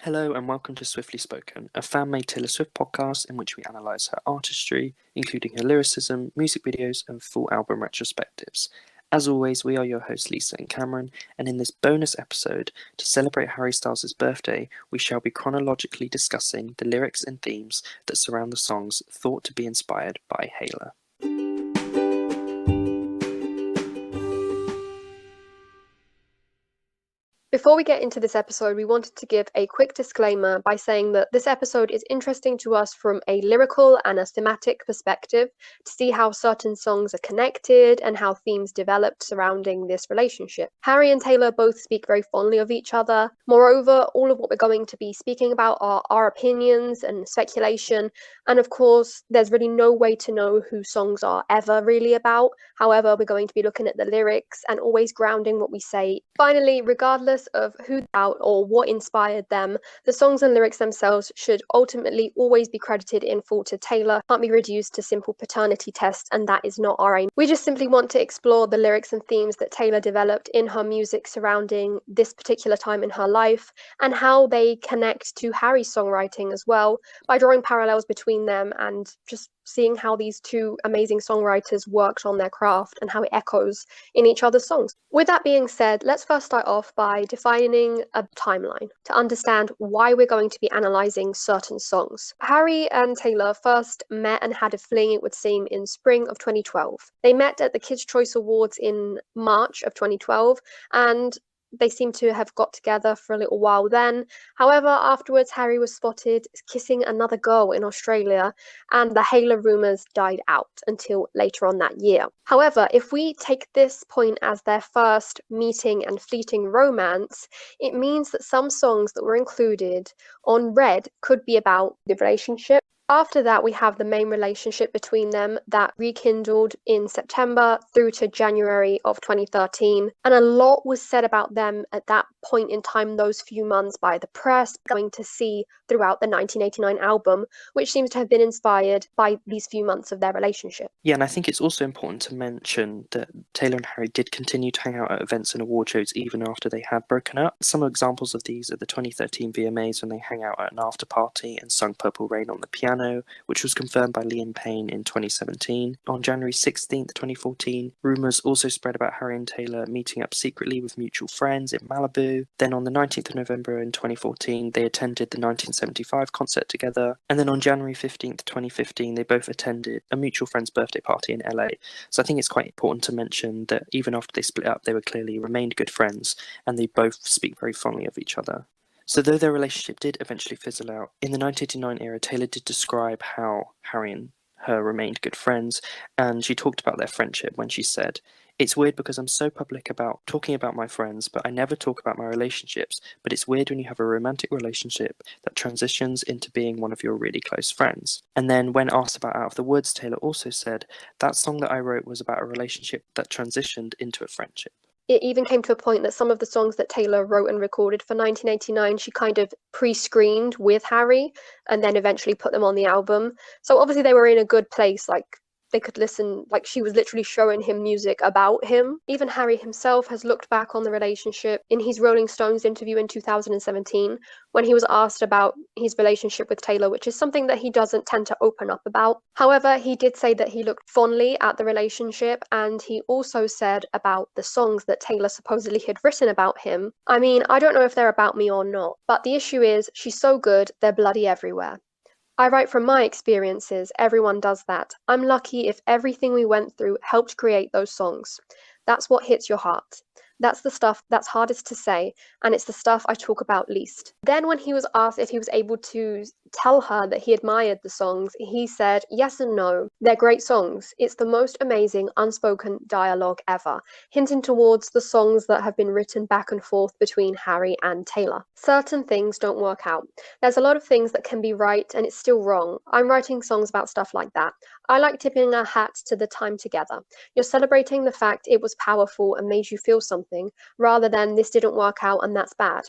Hello and welcome to Swiftly Spoken, a fan-made Taylor Swift podcast in which we analyse her artistry, including her lyricism, music videos and full album retrospectives. As always, we are your hosts Lisa and Cameron, and in this bonus episode, to celebrate Harry Styles' birthday, we shall be chronologically discussing the lyrics and themes that surround the songs thought to be inspired by Haylor. Before we get into this episode, we wanted to give a quick disclaimer by saying that this episode is interesting to us from a lyrical and a thematic perspective to see how certain songs are connected and how themes developed surrounding this relationship. Harry and Taylor both speak very fondly of each other. Moreover, all of what we're going to be speaking about are our opinions and speculation, and of course, there's really no way to know who songs are ever really about. However, we're going to be looking at the lyrics and always grounding what we say. Finally, regardless of who's out or what inspired them, the songs and lyrics themselves should ultimately always be credited in full to Taylor, can't be reduced to simple paternity tests, and that is not our aim. We just simply want to explore the lyrics and themes that Taylor developed in her music surrounding this particular time in her life, and how they connect to Harry's songwriting as well, by drawing parallels between them and just seeing how these two amazing songwriters worked on their craft and how it echoes in each other's songs. With that being said, let's first start off by defining a timeline to understand why we're going to be analysing certain songs. Harry and Taylor first met and had a fling, it would seem, in spring of 2012. They met at the Kids' Choice Awards in March of 2012, and they seem to have got together for a little while then. However, afterwards, Harry was spotted kissing another girl in Australia, and the Haylor rumours died out until later on that year. However, if we take this point as their first meeting and fleeting romance, it means that some songs that were included on Red could be about the relationship. After that, we have the main relationship between them that rekindled in September through to January of 2013. And a lot was said about them at that point in time, those few months, by the press, going to see throughout the 1989 album, which seems to have been inspired by these few months of their relationship. Yeah, and I think it's also important to mention that Taylor and Harry did continue to hang out at events and award shows even after they had broken up. Some examples of these are the 2013 VMAs when they hang out at an after party and sung Purple Rain on the piano, which was confirmed by Liam Payne in 2017. On January 16th, 2014, rumours also spread about Harry and Taylor meeting up secretly with mutual friends in Malibu. Then on the 19th of November in 2014, they attended the 1975 concert together. And then on January 15th, 2015, they both attended a mutual friend's birthday party in LA. So I think it's quite important to mention that even after they split up, they were clearly remained good friends, and they both speak very fondly of each other. So though their relationship did eventually fizzle out, in the 1989 era, Taylor did describe how Harry and her remained good friends, and she talked about their friendship when she said, "It's weird because I'm so public about talking about my friends, but I never talk about my relationships, but it's weird when you have a romantic relationship that transitions into being one of your really close friends." And then when asked about Out of the Woods, Taylor also said, "That song that I wrote was about a relationship that transitioned into a friendship." It even came to a point that some of the songs that Taylor wrote and recorded for 1989, she kind of pre-screened with Harry and then eventually put them on the album. So obviously they were in a good place, like they could listen, like she was literally showing him music about him. Even Harry himself has looked back on the relationship in his Rolling Stones interview in 2017 when he was asked about his relationship with Taylor, which is something that he doesn't tend to open up about. However, he did say that he looked fondly at the relationship, and he also said about the songs that Taylor supposedly had written about him. I mean, I don't know if they're about me or not, but the issue is she's so good, they're bloody everywhere. I write from my experiences, everyone does that. I'm lucky if everything we went through helped create those songs. That's what hits your heart. That's the stuff that's hardest to say, and it's the stuff I talk about least. Then when he was asked if he was able to tell her that he admired the songs, he said, yes and no. They're great songs. It's the most amazing unspoken dialogue ever, hinting towards the songs that have been written back and forth between Harry and Taylor. Certain things don't work out. There's a lot of things that can be right and it's still wrong. I'm writing songs about stuff like that. I like tipping our hats to the time together. You're celebrating the fact it was powerful and made you feel something, rather than this didn't work out and that's bad.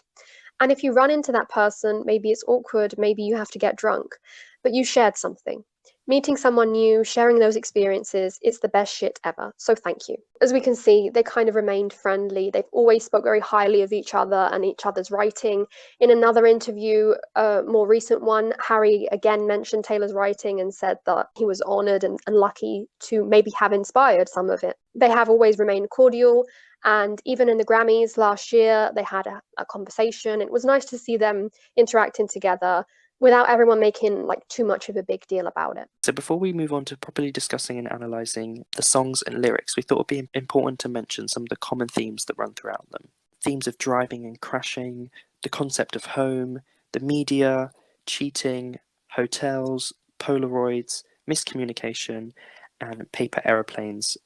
And if you run into that person, maybe it's awkward, maybe you have to get drunk, but you shared something. Meeting someone new, sharing those experiences, it's the best shit ever. So thank you. As we can see, they kind of remained friendly. They've always spoke very highly of each other and each other's writing. In another interview, a more recent one, Harry again mentioned Taylor's writing and said that he was honoured and lucky to maybe have inspired some of it. They have always remained cordial, and even in the Grammys last year, they had a conversation. It was nice to see them interacting together without everyone making like too much of a big deal about it. So before we move on to properly discussing and analysing the songs and lyrics, we thought it would be important to mention some of the common themes that run throughout them. Themes of driving and crashing, the concept of home, the media, cheating, hotels, Polaroids, miscommunication, and paper aeroplanes.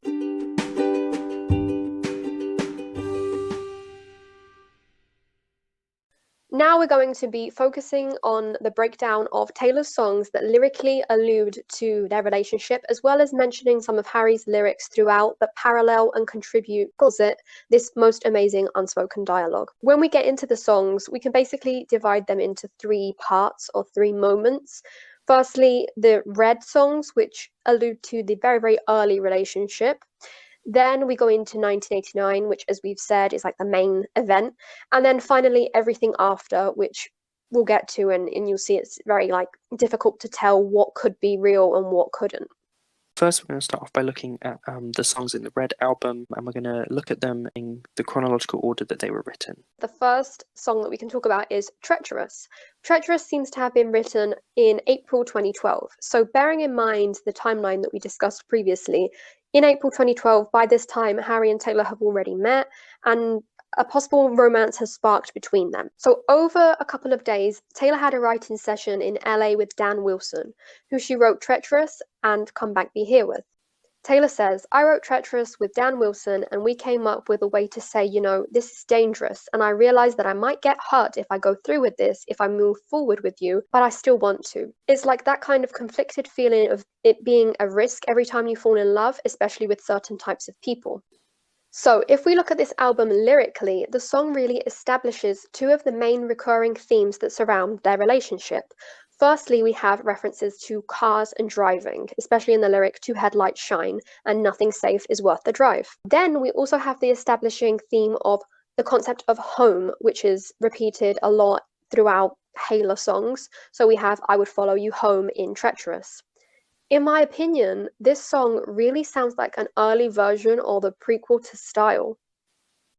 Now we're going to be focusing on the breakdown of Taylor's songs that lyrically allude to their relationship, as well as mentioning some of Harry's lyrics throughout that parallel and contribute to this most amazing unspoken dialogue. When we get into the songs, we can basically divide them into three parts or three moments. Firstly, the Red songs, which allude to the very, very early relationship. Then we go into 1989, which, as we've said, is like the main event. And then finally, everything after, which we'll get to, and you'll see it's very like difficult to tell what could be real and what couldn't. First, we're going to start off by looking at the songs in the Red album, and we're going to look at them in the chronological order that they were written. The first song that we can talk about is Treacherous. Treacherous seems to have been written in April 2012. So bearing in mind the timeline that we discussed previously, in April 2012, by this time, Harry and Taylor have already met, and a possible romance has sparked between them. So over a couple of days, Taylor had a writing session in LA with Dan Wilson, who she wrote Treacherous and Come Back Be Here with. Taylor says, I wrote Treacherous with Dan Wilson, and we came up with a way to say, this is dangerous, and I realized that I might get hurt if I go through with this, if I move forward with you, but I still want to. It's like that kind of conflicted feeling of it being a risk every time you fall in love, especially with certain types of people. So, if we look at this album lyrically, the song really establishes two of the main recurring themes that surround their relationship. Firstly, we have references to cars and driving, especially in the lyric, two headlights shine, and nothing safe is worth the drive. Then we also have the establishing theme of the concept of home, which is repeated a lot throughout Haylor songs. So we have I Would Follow You Home in Treacherous. In my opinion, this song really sounds like an early version or the prequel to Style.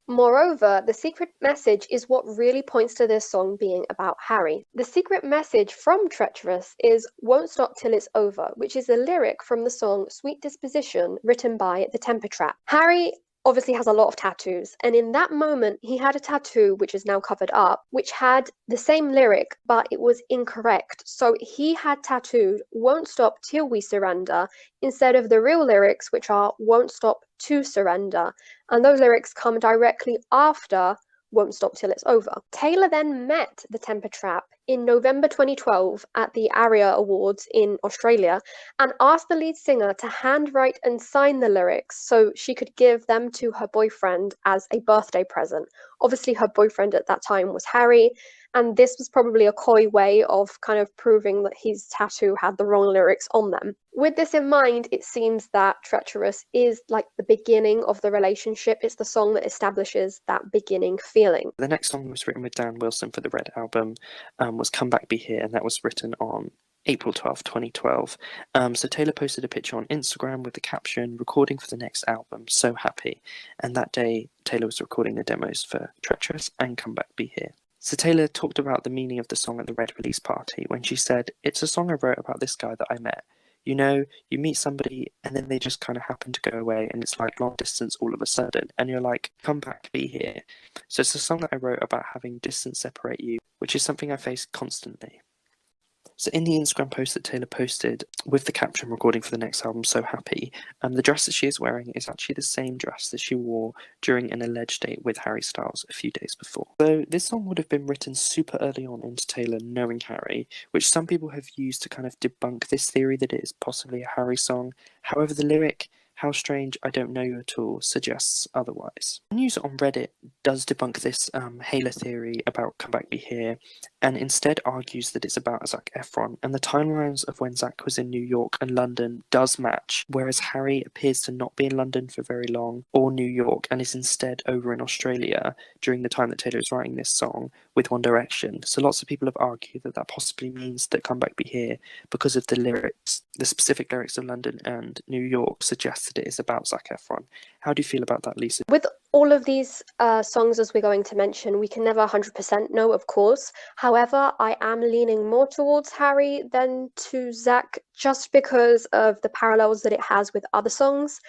Moreover, the secret message is what really points to this song being about Harry. The secret message from Treacherous is Won't Stop Till It's Over, which is a lyric from the song Sweet Disposition written by The Temper Trap. Harry obviously has a lot of tattoos, and in that moment he had a tattoo, which is now covered up, which had the same lyric but it was incorrect. So he had tattooed Won't Stop Till We Surrender instead of the real lyrics, which are Won't Stop to Surrender, and those lyrics come directly after Won't Stop Till It's Over. Taylor then met the Temper Trap in November 2012 at the ARIA Awards in Australia and asked the lead singer to handwrite and sign the lyrics so she could give them to her boyfriend as a birthday present. Obviously, her boyfriend at that time was Harry, and this was probably a coy way of kind of proving that his tattoo had the wrong lyrics on them. With this in mind, it seems that Treacherous is like the beginning of the relationship. It's the song that establishes that beginning feeling. The next song was written with Dan Wilson for the Red album was Come Back Be Here, and that was written on April 12th, 2012. So Taylor posted a picture on Instagram with the caption, recording for the next album, so happy. And that day, Taylor was recording the demos for Treacherous and Come Back Be Here. So Taylor talked about the meaning of the song at the Red release party when she said, it's a song I wrote about this guy that I met. You meet somebody and then they just kind of happen to go away and it's like long distance all of a sudden and you're like, come back, be here. So it's a song that I wrote about having distance separate you, which is something I face constantly. So in the Instagram post that Taylor posted with the caption recording for the next album, So Happy, the dress that she is wearing is actually the same dress that she wore during an alleged date with Harry Styles a few days before. So this song would have been written super early on into Taylor knowing Harry, which some people have used to kind of debunk this theory that it is possibly a Harry song. However, the lyric, How strange, I don't know you at all, suggests otherwise. News on Reddit does debunk this Haylor theory about Come Back Be Here, and instead argues that it's about Zac Efron, and the timelines of when Zac was in New York and London does match, whereas Harry appears to not be in London for very long, or New York, and is instead over in Australia during the time that Taylor is writing this song with One Direction. So lots of people have argued that that possibly means that Come Back Be Here, because of the lyrics, the specific lyrics of London and New York, suggest that it is about Zac Efron. How do you feel about that, Lisa? With all of these songs, as we're going to mention, we can never 100% know, of course. However, I am leaning more towards Harry than to Zac, just because of the parallels that it has with other songs,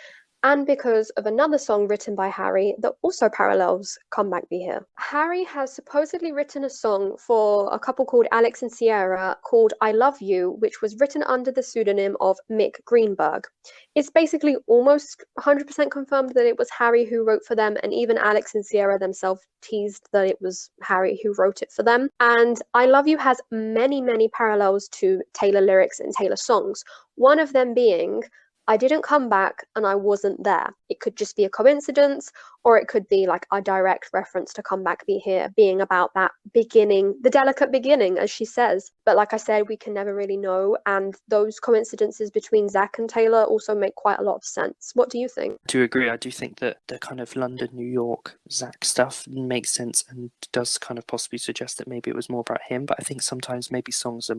and because of another song written by Harry that also parallels Come Back Be Here. Harry has supposedly written a song for a couple called Alex and Sierra called I Love You, which was written under the pseudonym of Mick Greenberg. It's basically almost 100% confirmed that it was Harry who wrote for them, and even Alex and Sierra themselves teased that it was Harry who wrote it for them. And I Love You has many, many parallels to Taylor lyrics and Taylor songs, one of them being I didn't come back and I wasn't there. It could just be a coincidence, or it could be like a direct reference to Come Back Be Here, being about that beginning, the delicate beginning, as she says. But like I said, we can never really know. And those coincidences between Zac and Taylor also make quite a lot of sense. What do you think? I do agree. I do think that the kind of London, New York, Zac stuff makes sense and does kind of possibly suggest that maybe it was more about him. But I think sometimes maybe songs are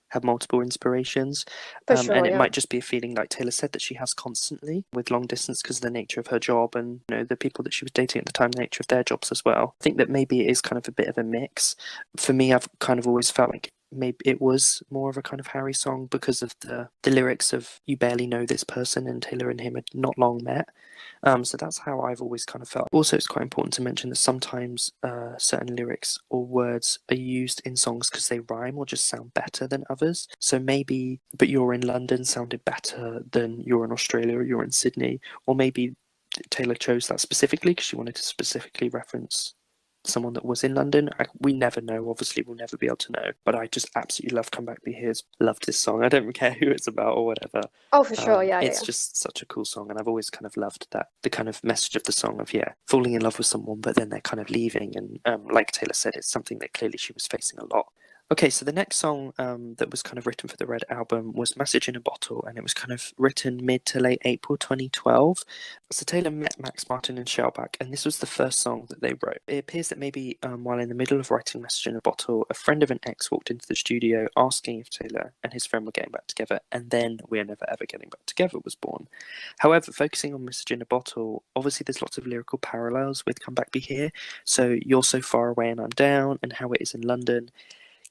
have multiple inspirations. For sure, and it yeah. might just be a feeling, like Taylor said, that she has constantly with long distance because of the nature of her job and the people that she was dating at the time, the nature of their jobs as well. I think that maybe it is kind of a bit of a mix. For me, I've kind of always felt like maybe it was more of a kind of Harry song because of the lyrics of you barely know this person, and Taylor and him had not long met. So that's how I've always kind of felt. Also, it's quite important to mention that sometimes certain lyrics or words are used in songs because they rhyme or just sound better than others. So maybe, but you're in London sounded better than you're in Australia or you're in Sydney. Or maybe Taylor chose that specifically because she wanted to specifically reference someone that was in London. We never know. Obviously, we'll never be able to know. But I just absolutely love Come Back Be Here's. Loved this song. I don't care who it's about or whatever. Oh, for sure, yeah, It's yeah. just such a cool song, and I've always kind of loved that, the kind of message of the song of falling in love with someone, but then they're kind of leaving, and like Taylor said, it's something that clearly she was facing a lot. Okay, so the next song that was kind of written for the Red album was Message in a Bottle, and it was kind of written mid to late April 2012. So Taylor met Max Martin and Shellback, and this was the first song that they wrote. It appears that maybe while in the middle of writing Message in a Bottle, a friend of an ex walked into the studio asking if Taylor and his friend were getting back together, and then We're Never Ever Getting Back Together was born. However, focusing on Message in a Bottle, obviously there's lots of lyrical parallels with Come Back Be Here. So You're So Far Away and I'm Down, and How It Is in London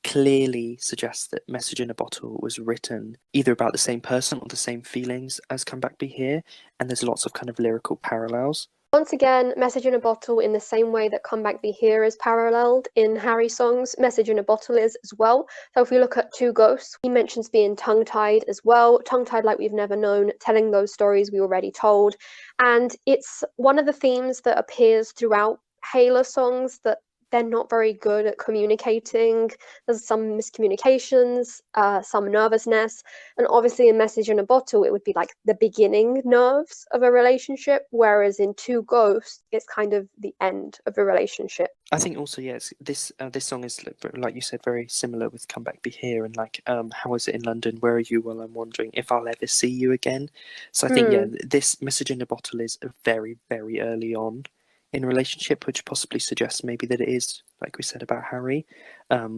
clearly suggests that Message in a Bottle was written either about the same person or the same feelings as Come Back Be Here, and there's lots of kind of lyrical parallels. Once again, Message in a Bottle, in the same way that Come Back Be Here is paralleled in Harry songs, Message in a Bottle is as well. So if we look at Two Ghosts, he mentions being tongue-tied as well, tongue-tied like we've never known, telling those stories we already told. And it's one of the themes that appears throughout Haylor songs, that they're not very good at communicating. There's some miscommunications, some nervousness, and obviously in Message in a Bottle, it would be like the beginning nerves of a relationship, whereas in Two Ghosts, it's kind of the end of a relationship. I think also, yes, this song is, like you said, very similar with Come Back Be Here, and like, how is it in London? Where are you? Well, I'm wondering if I'll ever see you again. So I think, this Message in a Bottle is very, very early on in a relationship, which possibly suggests maybe that it is, like we said about Harry,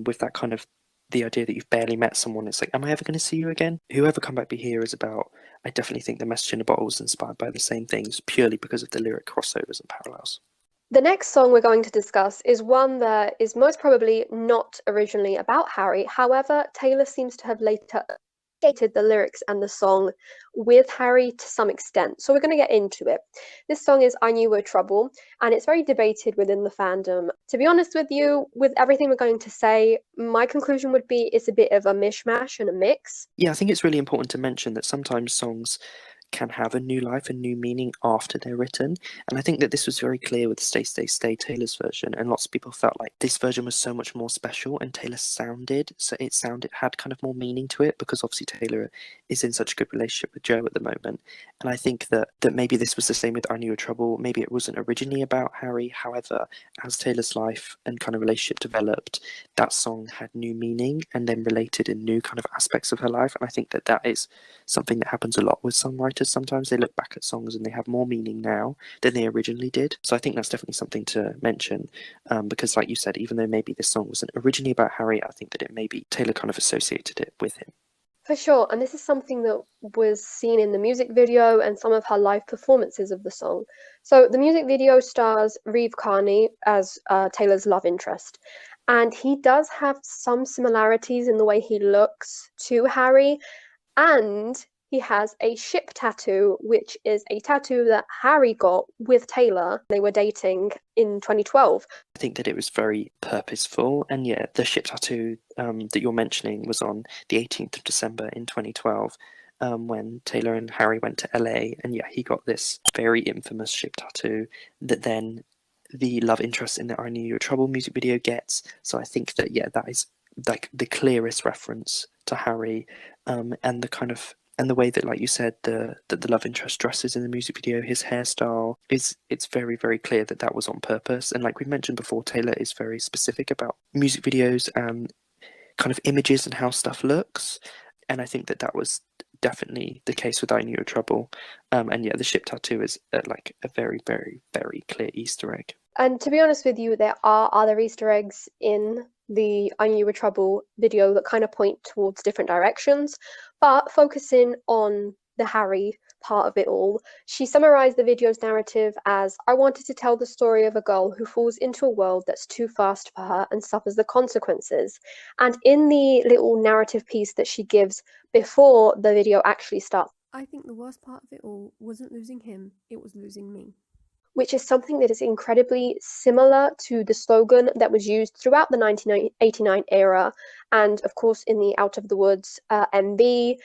with that kind of the idea that you've barely met someone. It's like, am I ever going to see you again? Whoever Come Back Be Here is about. I definitely think the Message in a Bottle was inspired by the same things, purely because of the lyric crossovers and parallels. The next song we're going to discuss is one that is most probably not originally about Harry. However, Taylor seems to have later updated the lyrics and the song with Harry to some extent. So we're going to get into it. This song is I Knew We're Trouble, and it's very debated within the fandom. To be honest with you, with everything we're going to say, my conclusion would be it's a bit of a mishmash and a mix. Yeah, I think it's really important to mention that sometimes songs can have a new life, a new meaning after they're written. And I think that this was very clear with Stay, Stay, Stay, Taylor's version. And lots of people felt like this version was so much more special, and Taylor had kind of more meaning to it, because obviously Taylor is in such a good relationship with Joe at the moment. And I think that maybe this was the same with I Knew Your Trouble. Maybe it wasn't originally about Harry. However, as Taylor's life and kind of relationship developed, that song had new meaning and then related in new kind of aspects of her life. And I think that is something that happens a lot with songwriters. Sometimes they look back at songs and they have more meaning now than they originally did. So I think that's definitely something to mention, because like you said, even though maybe this song wasn't originally about Harry, I think that it maybe Taylor kind of associated it with him. For sure, and this is something that was seen in the music video and some of her live performances of the song. So the music video stars Reeve Carney as Taylor's love interest, and he does have some similarities in the way he looks to Harry, and he has a ship tattoo, which is a tattoo that Harry got with Taylor. They were dating in 2012. I think that it was very purposeful, and yeah, the ship tattoo that you're mentioning was on the 18th of December in 2012, when Taylor and Harry went to LA, and yeah, he got this very infamous ship tattoo that then the love interest in the I Knew Your Trouble music video gets. So I think that yeah, that is like the clearest reference to Harry, and the way that, like you said, the love interest dresses in the music video, his hairstyle, it's very, very clear that that was on purpose. And like we mentioned before, Taylor is very specific about music videos and kind of images and how stuff looks. And I think that was definitely the case with I Knew Your Trouble. And yeah, the ship tattoo is like a very, very, very clear Easter egg. And to be honest with you, there are other Easter eggs in the I Knew You Were Trouble video that kind of point towards different directions. But focusing on the Harry part of it all, she summarized the video's narrative as, I wanted to tell the story of a girl who falls into a world that's too fast for her and suffers the consequences. And in the little narrative piece that she gives before the video actually starts, I think the worst part of it all wasn't losing him, it was losing me. Which is something that is incredibly similar to the slogan that was used throughout the 1989 era, and of course in the Out of the Woods MV,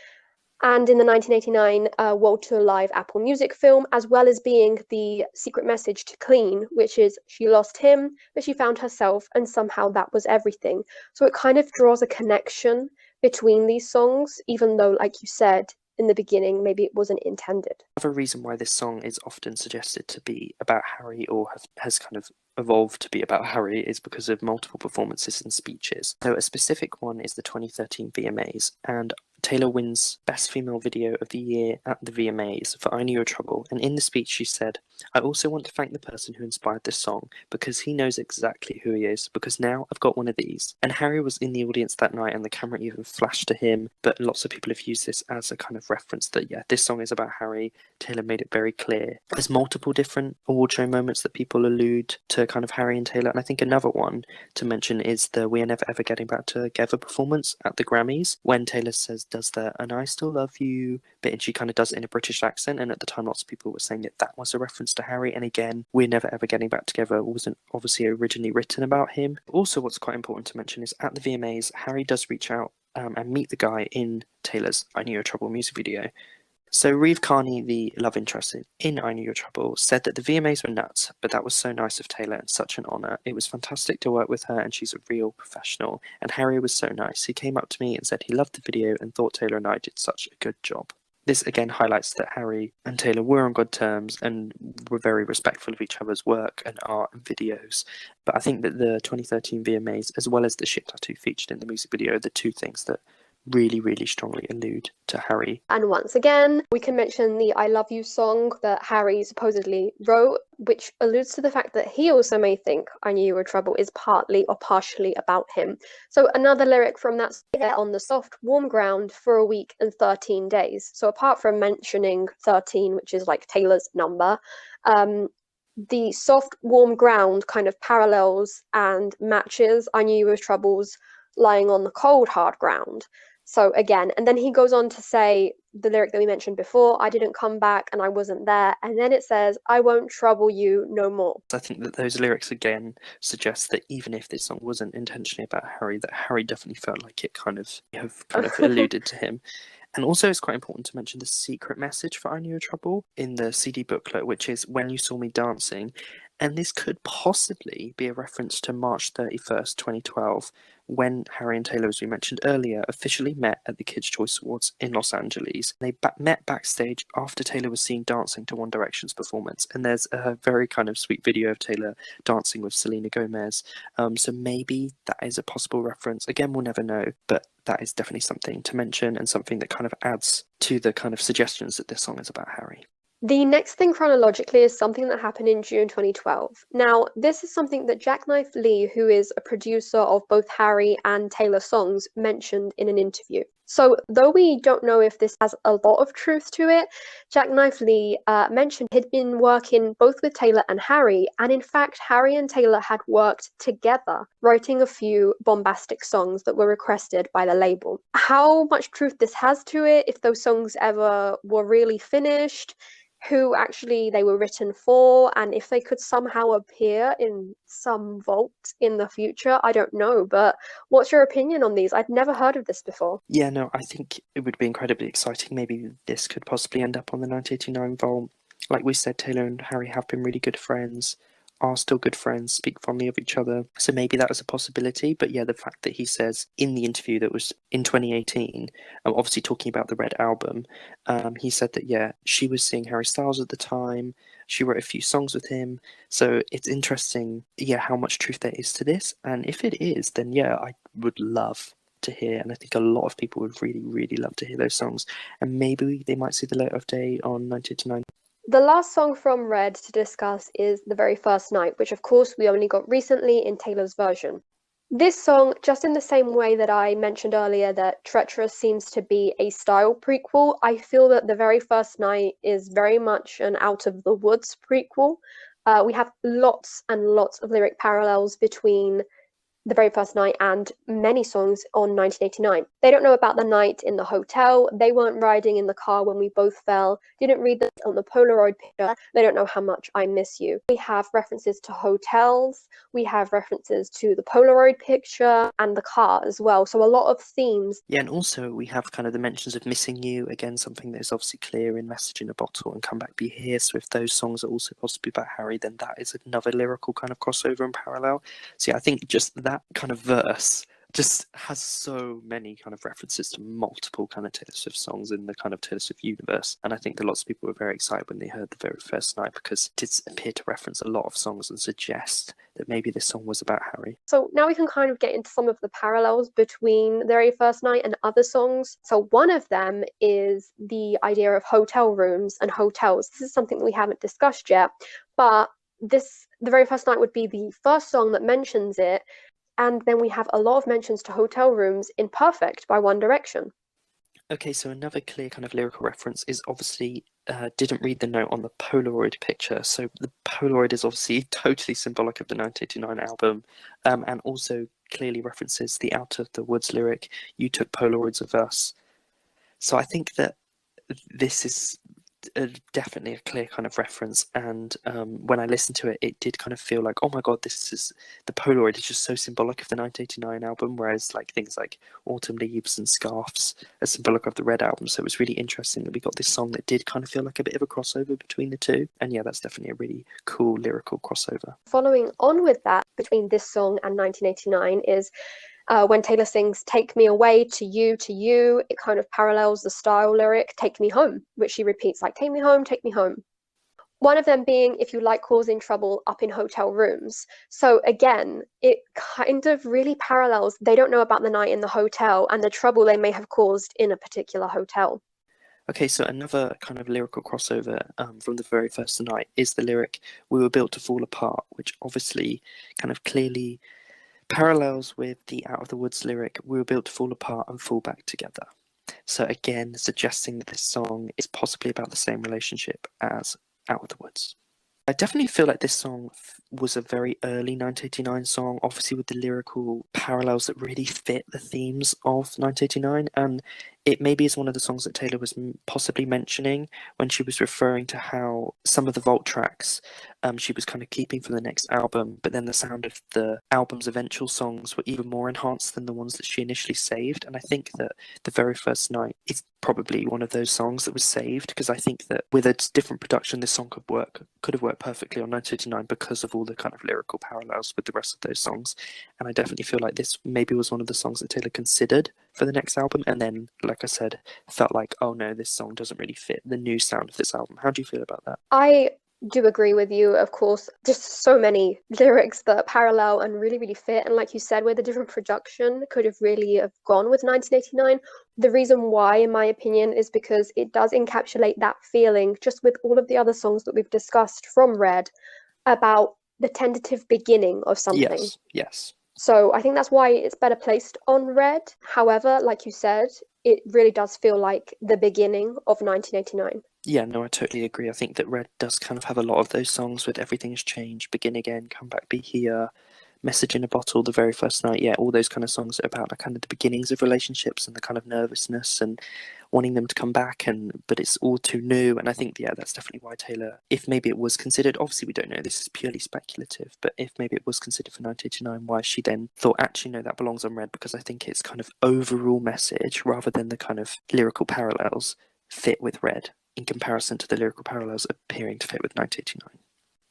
and in the 1989 World Tour Live Apple Music film, as well as being the secret message to Clean, which is she lost him, but she found herself, and somehow that was everything. So it kind of draws a connection between these songs, even though, like you said, in the beginning, maybe it wasn't intended. Another reason why this song is often suggested to be about Harry, or has kind of evolved to be about Harry, is because of multiple performances and speeches. So a specific one is the 2013 VMAs, and Taylor wins Best Female Video of the Year at the VMAs for I Knew Your Trouble, and in the speech she said, I also want to thank the person who inspired this song, because he knows exactly who he is, because now I've got one of these. And Harry was in the audience that night, and the camera even flashed to him, but lots of people have used this as a kind of reference that, yeah, this song is about Harry. Taylor made it very clear. There's multiple different award show moments that people allude to kind of Harry and Taylor, and I think another one to mention is the We Are Never Ever Getting Back Together performance at the Grammys, when Taylor does the "and I still love you" bit, and she kind of does it in a British accent, and at the time lots of people were saying that was a reference to Harry. And again, We're Never Ever Getting Back Together wasn't obviously originally written about him. Also, what's quite important to mention is at the VMAs, Harry does reach out and meet the guy in Taylor's I Knew Your Trouble music video. So Reeve Carney, the love interest in I Knew Your Trouble, said that the VMAs were nuts, but that was so nice of Taylor and such an honour. It was fantastic to work with her, and she's a real professional. And Harry was so nice. He came up to me and said he loved the video and thought Taylor and I did such a good job. This again highlights that Harry and Taylor were on good terms and were very respectful of each other's work and art and videos. But I think that the 2013 VMAs, as well as the ship tattoo featured in the music video, are the two things that really, really strongly allude to Harry. And once again, we can mention the I Love You song that Harry supposedly wrote, which alludes to the fact that he also may think I Knew You Were Trouble is partly or partially about him. So another lyric from that, on the soft, warm ground for a week and 13 days. So apart from mentioning 13, which is like Taylor's number, the soft, warm ground kind of parallels and matches I Knew You Were Trouble's lying on the cold, hard ground. So again, and then he goes on to say the lyric that we mentioned before, I didn't come back and I wasn't there. And then it says, I won't trouble you no more. I think that those lyrics again suggest that even if this song wasn't intentionally about Harry, that Harry definitely felt like it kind of alluded to him. And also, it's quite important to mention the secret message for I Knew Your Trouble in the CD booklet, which is when you saw me dancing. And this could possibly be a reference to March 31st, 2012, when Harry and Taylor, as we mentioned earlier, officially met at the Kids' Choice Awards in Los Angeles. They met backstage after Taylor was seen dancing to One Direction's performance. And there's a very kind of sweet video of Taylor dancing with Selena Gomez. So maybe that is a possible reference. Again, we'll never know, but that is definitely something to mention and something that kind of adds to the kind of suggestions that this song is about Harry. The next thing chronologically is something that happened in June 2012. Now, this is something that Jackknife Lee, who is a producer of both Harry and Taylor songs, mentioned in an interview. So, though we don't know if this has a lot of truth to it, Jackknife Lee mentioned he'd been working both with Taylor and Harry, and in fact, Harry and Taylor had worked together, writing a few bombastic songs that were requested by the label. How much truth this has to it, if those songs ever were really finished, who actually they were written for, and if they could somehow appear in some vault in the future, I don't know. But what's your opinion on these? I'd never heard of this before. Yeah, no, I think it would be incredibly exciting. Maybe this could possibly end up on the 1989 vault. Like we said, Taylor and Harry have been really good friends, are still good friends, speak fondly of each other. So maybe that is a possibility. But yeah, the fact that he says in the interview that was in 2018, obviously talking about the Red album, he said that, yeah, she was seeing Harry Styles at the time. She wrote a few songs with him. So it's interesting, yeah, how much truth there is to this. And if it is, then yeah, I would love to hear, and I think a lot of people would really, really love to hear those songs. And maybe they might see the light of day on 1989. The last song from Red to discuss is The Very First Night, which of course we only got recently in Taylor's version. This song, just in the same way that I mentioned earlier that Treacherous seems to be a style prequel, I feel that The Very First Night is very much an Out of the Woods prequel. We have lots and lots of lyric parallels between The Very First Night and many songs on 1989. They don't know about the night in the hotel. They weren't riding in the car when we both fell. Didn't read this on the Polaroid picture. They don't know how much I miss you. We have references to hotels. We have references to the Polaroid picture and the car as well. So a lot of themes. Yeah, and also we have kind of the mentions of missing you, again, something that is obviously clear in Message in a Bottle and Come Back Be Here. So if those songs are also possibly about Harry, then that is another lyrical kind of crossover and parallel. So yeah, I think just that kind of verse just has so many kind of references to multiple kind of Taylor Swift songs in the kind of Taylor Swift universe. And I think that lots of people were very excited when they heard The Very First Night, because it did appear to reference a lot of songs and suggest that maybe this song was about Harry. So now we can kind of get into some of the parallels between The Very First Night and other songs. So one of them is the idea of hotel rooms and hotels. This is something that we haven't discussed yet, but The Very First Night would be the first song that mentions it. And then we have a lot of mentions to hotel rooms in Perfect by One Direction. Okay, so another clear kind of lyrical reference is obviously didn't read the note on the Polaroid picture. So the Polaroid is obviously totally symbolic of the 1989 album, and also clearly references the Out of the Woods lyric, you took Polaroids of us. So I think that this is definitely a clear kind of reference, and when I listened to it, it did kind of feel like, oh my god, this is the Polaroid is just so symbolic of the 1989 album, whereas like things like Autumn Leaves and Scarves are symbolic of the Red album. So it was really interesting that we got this song that did kind of feel like a bit of a crossover between the two, and yeah, that's definitely a really cool lyrical crossover. Following on with that, between this song and 1989 is when Taylor sings Take Me Away, to you, it kind of parallels the style lyric Take Me Home, which she repeats like take me home, take me home. One of them being if you like causing trouble up in hotel rooms. So again, it kind of really parallels, they don't know about the night in the hotel and the trouble they may have caused in a particular hotel. Okay, so another kind of lyrical crossover from The Very First Night is the lyric We Were Built to Fall Apart, which obviously kind of clearly parallels with the Out of the Woods lyric, we were built to fall apart and fall back together. So again, suggesting that this song is possibly about the same relationship as Out of the Woods. I definitely feel like this song was a very early 1989 song, obviously with the lyrical parallels that really fit the themes of 1989. And it maybe is one of the songs that Taylor was possibly mentioning when she was referring to how some of the vault tracks she was kind of keeping for the next album, but then the sound of the album's eventual songs were even more enhanced than the ones that she initially saved. And I think that The Very First Night is probably one of those songs that was saved, because I think that with a different production, this song could have worked perfectly on 1989 because of all the kind of lyrical parallels with the rest of those songs. And I definitely feel like this maybe was one of the songs that Taylor considered for the next album, and then, like I said, felt like, oh no, this song doesn't really fit the new sound of this album. How do you feel about that? I do agree with you, of course. Just so many lyrics that parallel and really, really fit. And like you said, with a different production, could have really have gone with 1989. The reason why, in my opinion, is because it does encapsulate that feeling, just with all of the other songs that we've discussed from Red, about the tentative beginning of something. Yes. So I think that's why it's better placed on Red. However, like you said, it really does feel like the beginning of 1989. Yeah, no, I totally agree. I think that Red does kind of have a lot of those songs with Everything's Changed, Begin Again, Come Back, Be Here, Message in a Bottle, The Very First Night. Yeah, all those kind of songs are about kind of the beginnings of relationships and the kind of nervousness and wanting them to come back, but it's all too new. And I think, yeah, that's definitely why Taylor, if maybe it was considered, obviously we don't know, this is purely speculative, but if maybe it was considered for 1989, why she then thought, actually, no, that belongs on Red, because I think its kind of overall message, rather than the kind of lyrical parallels, fit with Red in comparison to the lyrical parallels appearing to fit with 1989.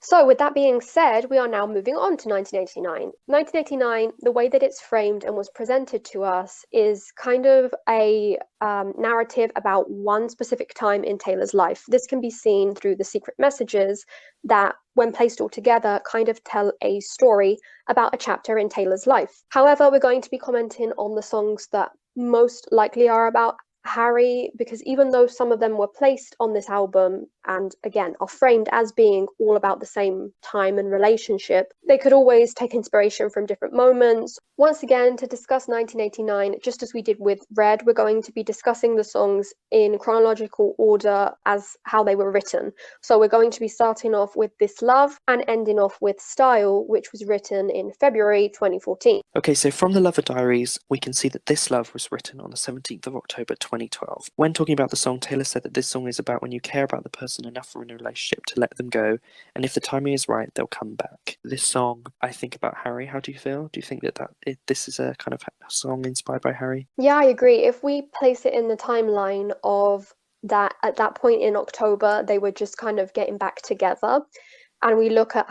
So, with that being said, we are now moving on to 1989. 1989, the way that it's framed and was presented to us is kind of a narrative about one specific time in Taylor's life. This can be seen through the secret messages that, when placed all together, kind of tell a story about a chapter in Taylor's life. However, we're going to be commenting on the songs that most likely are about Harry, because even though some of them were placed on this album and again are framed as being all about the same time and relationship, they could always take inspiration from different moments. Once again, to discuss 1989, just as we did with Red, we're going to be discussing the songs in chronological order as how they were written. So we're going to be starting off with This Love and ending off with Style, which was written in February 2014. Okay, so from the Lover Diaries, we can see that This Love was written on the 17th of October 2012. When talking about the song, Taylor said that this song is about when you care about the person enough for in a relationship to let them go, and if the timing is right, they'll come back. This song, I think about Harry. How do you feel? Do you think that this is a kind of song inspired by Harry? Yeah, I agree. If we place it in the timeline of that, at that point in October, they were just kind of getting back together, and we look at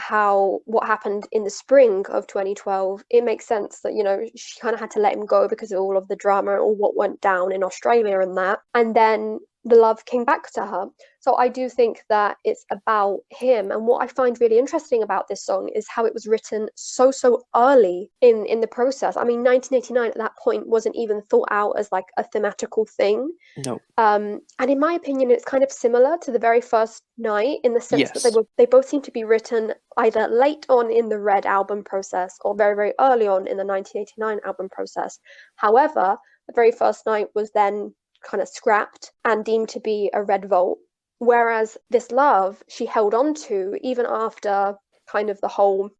what happened in the spring of 2012, it makes sense that, she kind of had to let him go because of all of the drama or what went down in Australia and that. And then the love came back to her. So I do think that it's about him. And what I find really interesting about this song is how it was written so early in the process. I mean, 1989 at that point wasn't even thought out as like a thematical thing. No. And in my opinion, it's kind of similar to The Very First Night in the sense Yes. that they both seem to be written either late on in the Red album process or very, very early on in the 1989 album process. However, The Very First Night was then kind of scrapped and deemed to be a Red Vault, whereas This Love she held on to even after kind of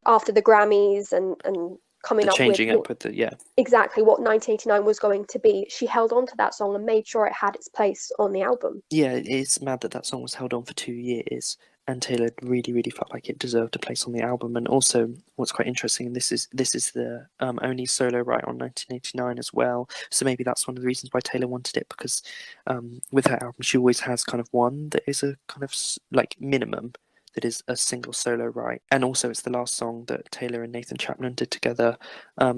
after the Grammys and coming the up changing with up with the, yeah, exactly what 1989 was going to be. She held on to that song and made sure it had its place on the album. yeah. It's mad that song was held on for 2 years, and Taylor really felt like it deserved a place on the album. And also, what's quite interesting, and this is the only solo write on 1989 as well. So maybe that's one of the reasons why Taylor wanted it, because with her album, she always has kind of one that is a kind of like minimum that is a single solo write, and also it's the last song that Taylor and Nathan Chapman did together.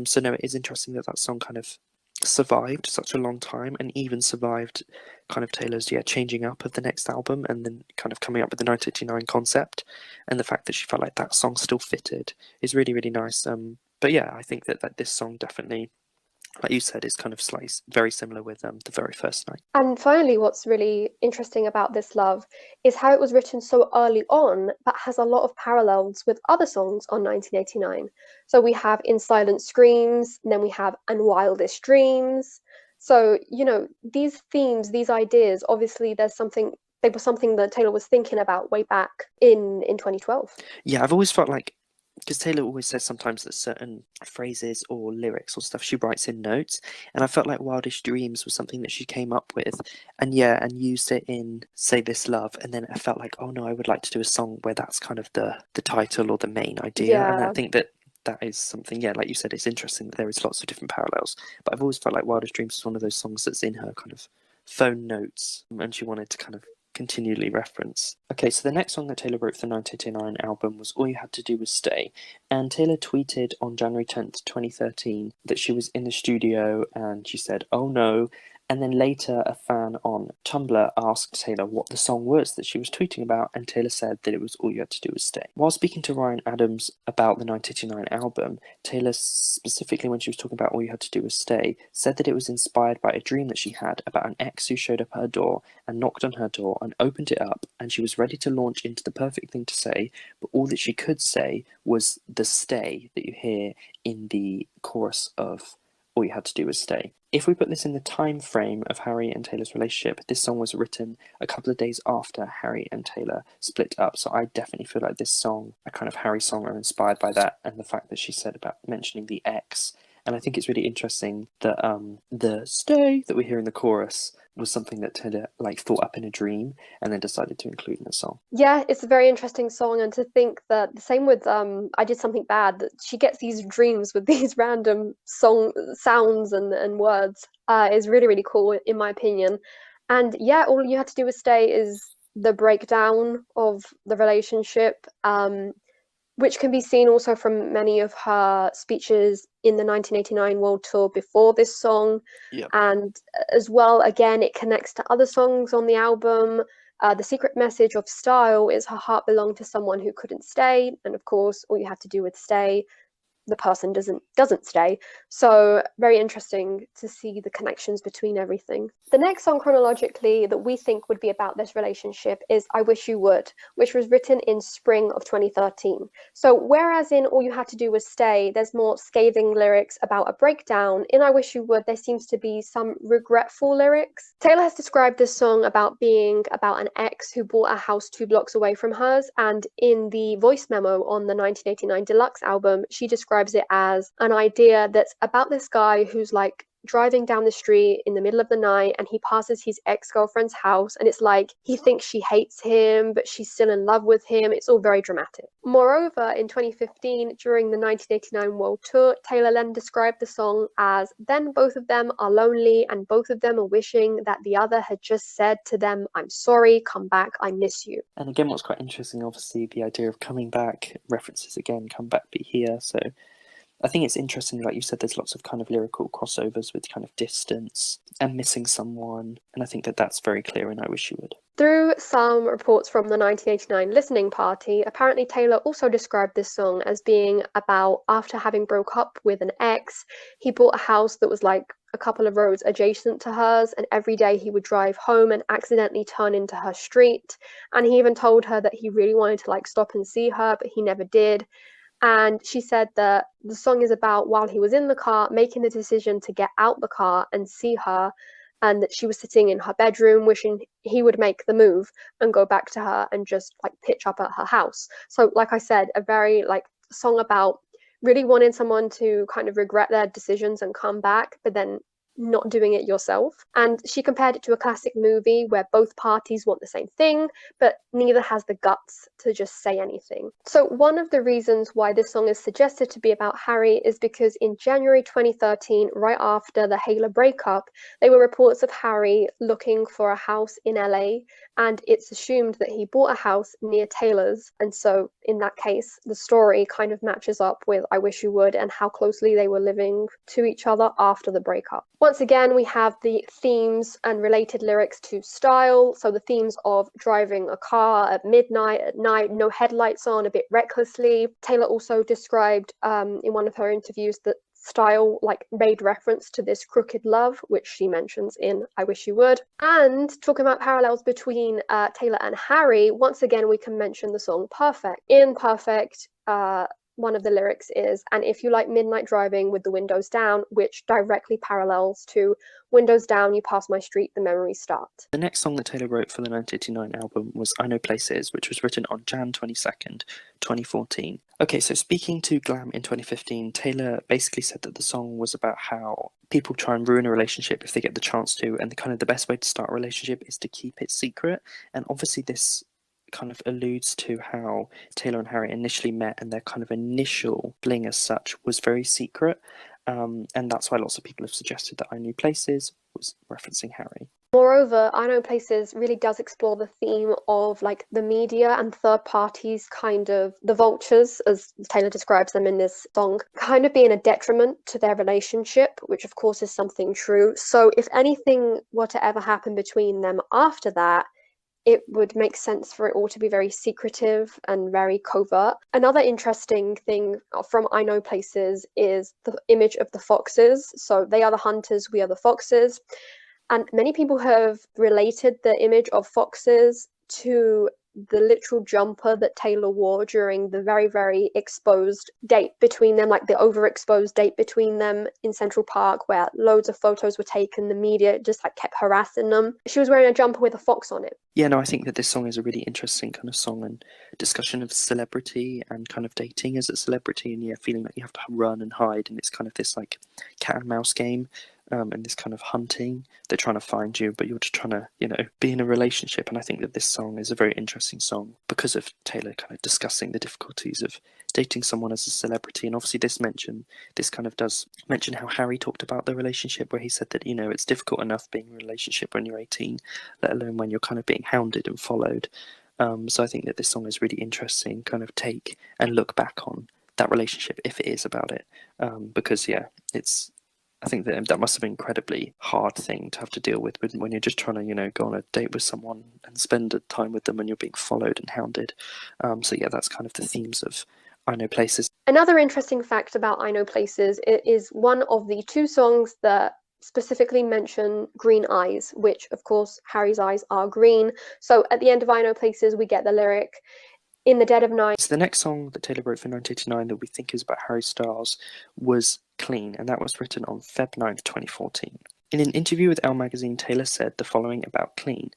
So no, it is interesting that song kind of survived such a long time, and even survived kind of Taylor's changing up of the next album, and then kind of coming up with the 1989 concept, and the fact that she felt like that song still fitted is really nice. But yeah, I think that this song definitely, like you said, is kind of very similar with The Very First Night. And finally, what's really interesting about This Love is how it was written so early on, but has a lot of parallels with other songs on 1989. So we have In Silent Screams, and then we have And Wildest Dreams. So, these themes, these ideas, obviously they were something that Taylor was thinking about way back in 2012. Yeah, I've always felt like because Taylor always says sometimes that certain phrases or lyrics or stuff she writes in notes, and I felt like Wildish Dreams was something that she came up with, and used it in Say This Love, and then I felt like, oh no, I would like to do a song where that's kind of the title or the main idea, and I Yeah. think that is something, like you said, it's interesting that there is lots of different parallels, but I've always felt like Wildish Dreams is one of those songs that's in her kind of phone notes, and she wanted to kind of continually reference. Okay, so the next song that Taylor wrote for the 1989 album was All You Had to Do Was Stay, and Taylor tweeted on January 10th, 2013 that she was in the studio and she said, oh no, and then later a fan on Tumblr asked Taylor what the song was that she was tweeting about, and Taylor said that it was All You Had to Do Was Stay. While speaking to Ryan Adams about the 1989 album, Taylor, specifically when she was talking about All You Had to Do Was Stay, said that it was inspired by a dream that she had about an ex who showed up at her door and knocked on her door and opened it up, and she was ready to launch into the perfect thing to say, but all that she could say was the stay that you hear in the chorus of All You Had to Do Was Stay. If we put this in the time frame of Harry and Taylor's relationship, this song was written a couple of days after Harry and Taylor split up, so I definitely feel like this song, a kind of Harry song, are inspired by that, and the fact that she said about mentioning the ex. And I think it's really interesting that the stay that we hear in the chorus was something that Taylor thought up in a dream and then decided to include in the song. Yeah, it's a very interesting song, and to think that the same with I Did Something Bad, that she gets these dreams with these random song sounds and words is really, really cool in my opinion. And yeah, All You Had to Do Was Stay is the breakdown of the relationship, which can be seen also from many of her speeches in the 1989 World Tour before this song. Yep. And as well, again, it connects to other songs on the album. The secret message of Style is her heart belonged to someone who couldn't stay. And of course, all you had to do with stay, the person doesn't stay. So very interesting to see the connections between everything. The next song chronologically that we think would be about this relationship is I Wish You Would, which was written in spring of 2013. So whereas in All You Had to Do Was Stay, there's more scathing lyrics about a breakdown, in I Wish You Would, there seems to be some regretful lyrics. Taylor has described this song about being about an ex who bought a house 2 blocks away from hers, and in the voice memo on the 1989 Deluxe album, she describes it as an idea that's about this guy who's driving down the street in the middle of the night and he passes his ex-girlfriend's house, and it's like he thinks she hates him but she's still in love with him. It's all very dramatic. Moreover, in 2015, during the 1989 World Tour, Taylor then described the song as then both of them are lonely and both of them are wishing that the other had just said to them, I'm sorry, come back, I miss you. And again, what's quite interesting, obviously, the idea of coming back, references again, come back, be here. So I think it's interesting, like you said, there's lots of kind of lyrical crossovers with kind of distance and missing someone. And I think that that's very clear in I Wish You Would. Through some reports from the 1989 listening party, apparently Taylor also described this song as being about after having broke up with an ex, he bought a house that was a couple of roads adjacent to hers, and every day he would drive home and accidentally turn into her street. And he even told her that he really wanted to stop and see her, but he never did. And she said that the song is about while he was in the car, making the decision to get out the car and see her, and that she was sitting in her bedroom wishing he would make the move and go back to her and just pitch up at her house. So like I said, a very song about really wanting someone to kind of regret their decisions and come back, but then not doing it yourself. And she compared it to a classic movie where both parties want the same thing, but neither has the guts to just say anything. So one of the reasons why this song is suggested to be about Harry is because in January 2013, right after the Haylor breakup, there were reports of Harry looking for a house in LA, and it's assumed that he bought a house near Taylor's. And so in that case, the story kind of matches up with I Wish You Would and how closely they were living to each other after the breakup. Once again, we have the themes and related lyrics to style. So the themes of driving a car at midnight, at night, no headlights on, a bit recklessly. Taylor also described in one of her interviews that style made reference to this crooked love, which she mentions in I Wish You Would. And talking about parallels between Taylor and Harry, once again we can mention the song Perfect. In Perfect, one of the lyrics is, and if you like midnight driving with the windows down, which directly parallels to windows down, you pass my street, the memories start. The next song that Taylor wrote for the 1989 album was I Know Places, which was written on Jan 22nd, 2014. Okay, so speaking to Glam in 2015, Taylor basically said that the song was about how people try and ruin a relationship if they get the chance to, and the best way to start a relationship is to keep it secret. And obviously this kind of alludes to how Taylor and Harry initially met, and their kind of initial fling as such was very secret. And that's why lots of people have suggested that I Knew Places was referencing Harry. Moreover, I Know Places really does explore the theme of like the media and third parties, kind of the vultures, as Taylor describes them in this song, kind of being a detriment to their relationship, which of course is something true. So if anything were to ever happen between them after that, it would make sense for it all to be very secretive and very covert. Another interesting thing from I Know Places is the image of the foxes. So they are the hunters, we are the foxes. And many people have related the image of foxes to the literal jumper that Taylor wore during the very, very exposed date between them, like the overexposed date between them in Central Park, where loads of photos were taken. The media just like kept harassing them. She was wearing a jumper with a fox on it. Yeah, no, I think that this song is a really interesting kind of song and discussion of celebrity and kind of dating as a celebrity, and feeling like you have to run and hide, and it's kind of this like cat and mouse game. And this kind of hunting, they're trying to find you, but you're just trying to, be in a relationship. And I think that this song is a very interesting song because of Taylor kind of discussing the difficulties of dating someone as a celebrity. And obviously this kind of does mention how Harry talked about the relationship, where he said that, it's difficult enough being in a relationship when you're 18, let alone when you're kind of being hounded and followed. So I think that this song is really interesting, kind of take and look back on that relationship, if it is about it. Because, I think that must have been an incredibly hard thing to have to deal with when you're just trying to, go on a date with someone and spend time with them when you're being followed and hounded. So that's kind of the themes of I Know Places. Another interesting fact about I Know Places is one of the two songs that specifically mention green eyes, which of course Harry's eyes are green. So at the end of I Know Places, we get the lyric, in the dead of night. So the next song that Taylor wrote for 1989 that we think is about Harry Styles was Clean, and that was written on Feb 9th, 2014. In an interview with Elle magazine, Taylor said the following about Clean.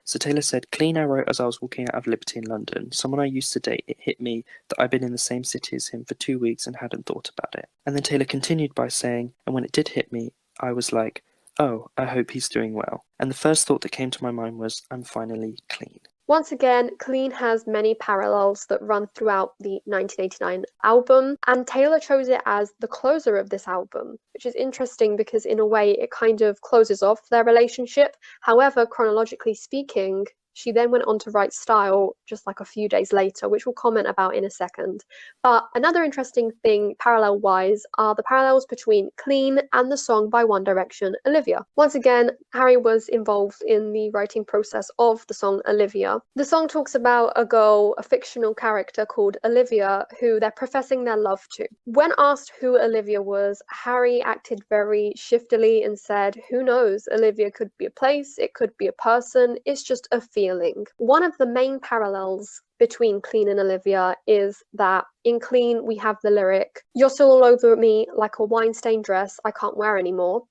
So Taylor said, Clean I wrote as I was walking out of Liberty in London. Someone I used to date, it hit me that I'd been in the same city as him for 2 weeks and hadn't thought about it. And then Taylor continued by saying, and when it did hit me, I was like, oh, I hope he's doing well. And the first thought that came to my mind was, I'm finally clean. Once again, Clean has many parallels that run throughout the 1989 album, and Taylor chose it as the closer of this album, which is interesting because in a way it kind of closes off their relationship. However, chronologically speaking, she then went on to write Style just like a few days later, which we'll comment about in a second. But another interesting thing, parallel-wise, are the parallels between Clean and the song by One Direction, Olivia. Once again, Harry was involved in the writing process of the song Olivia. The song talks about a girl, a fictional character called Olivia, who they're professing their love to. When asked who Olivia was, Harry acted very shiftily and said, who knows, Olivia could be a place, it could be a person, it's just a feeling. One of the main parallels between Clean and Olivia is that in Clean we have the lyric, you're still all over me like a wine-stained dress I can't wear anymore.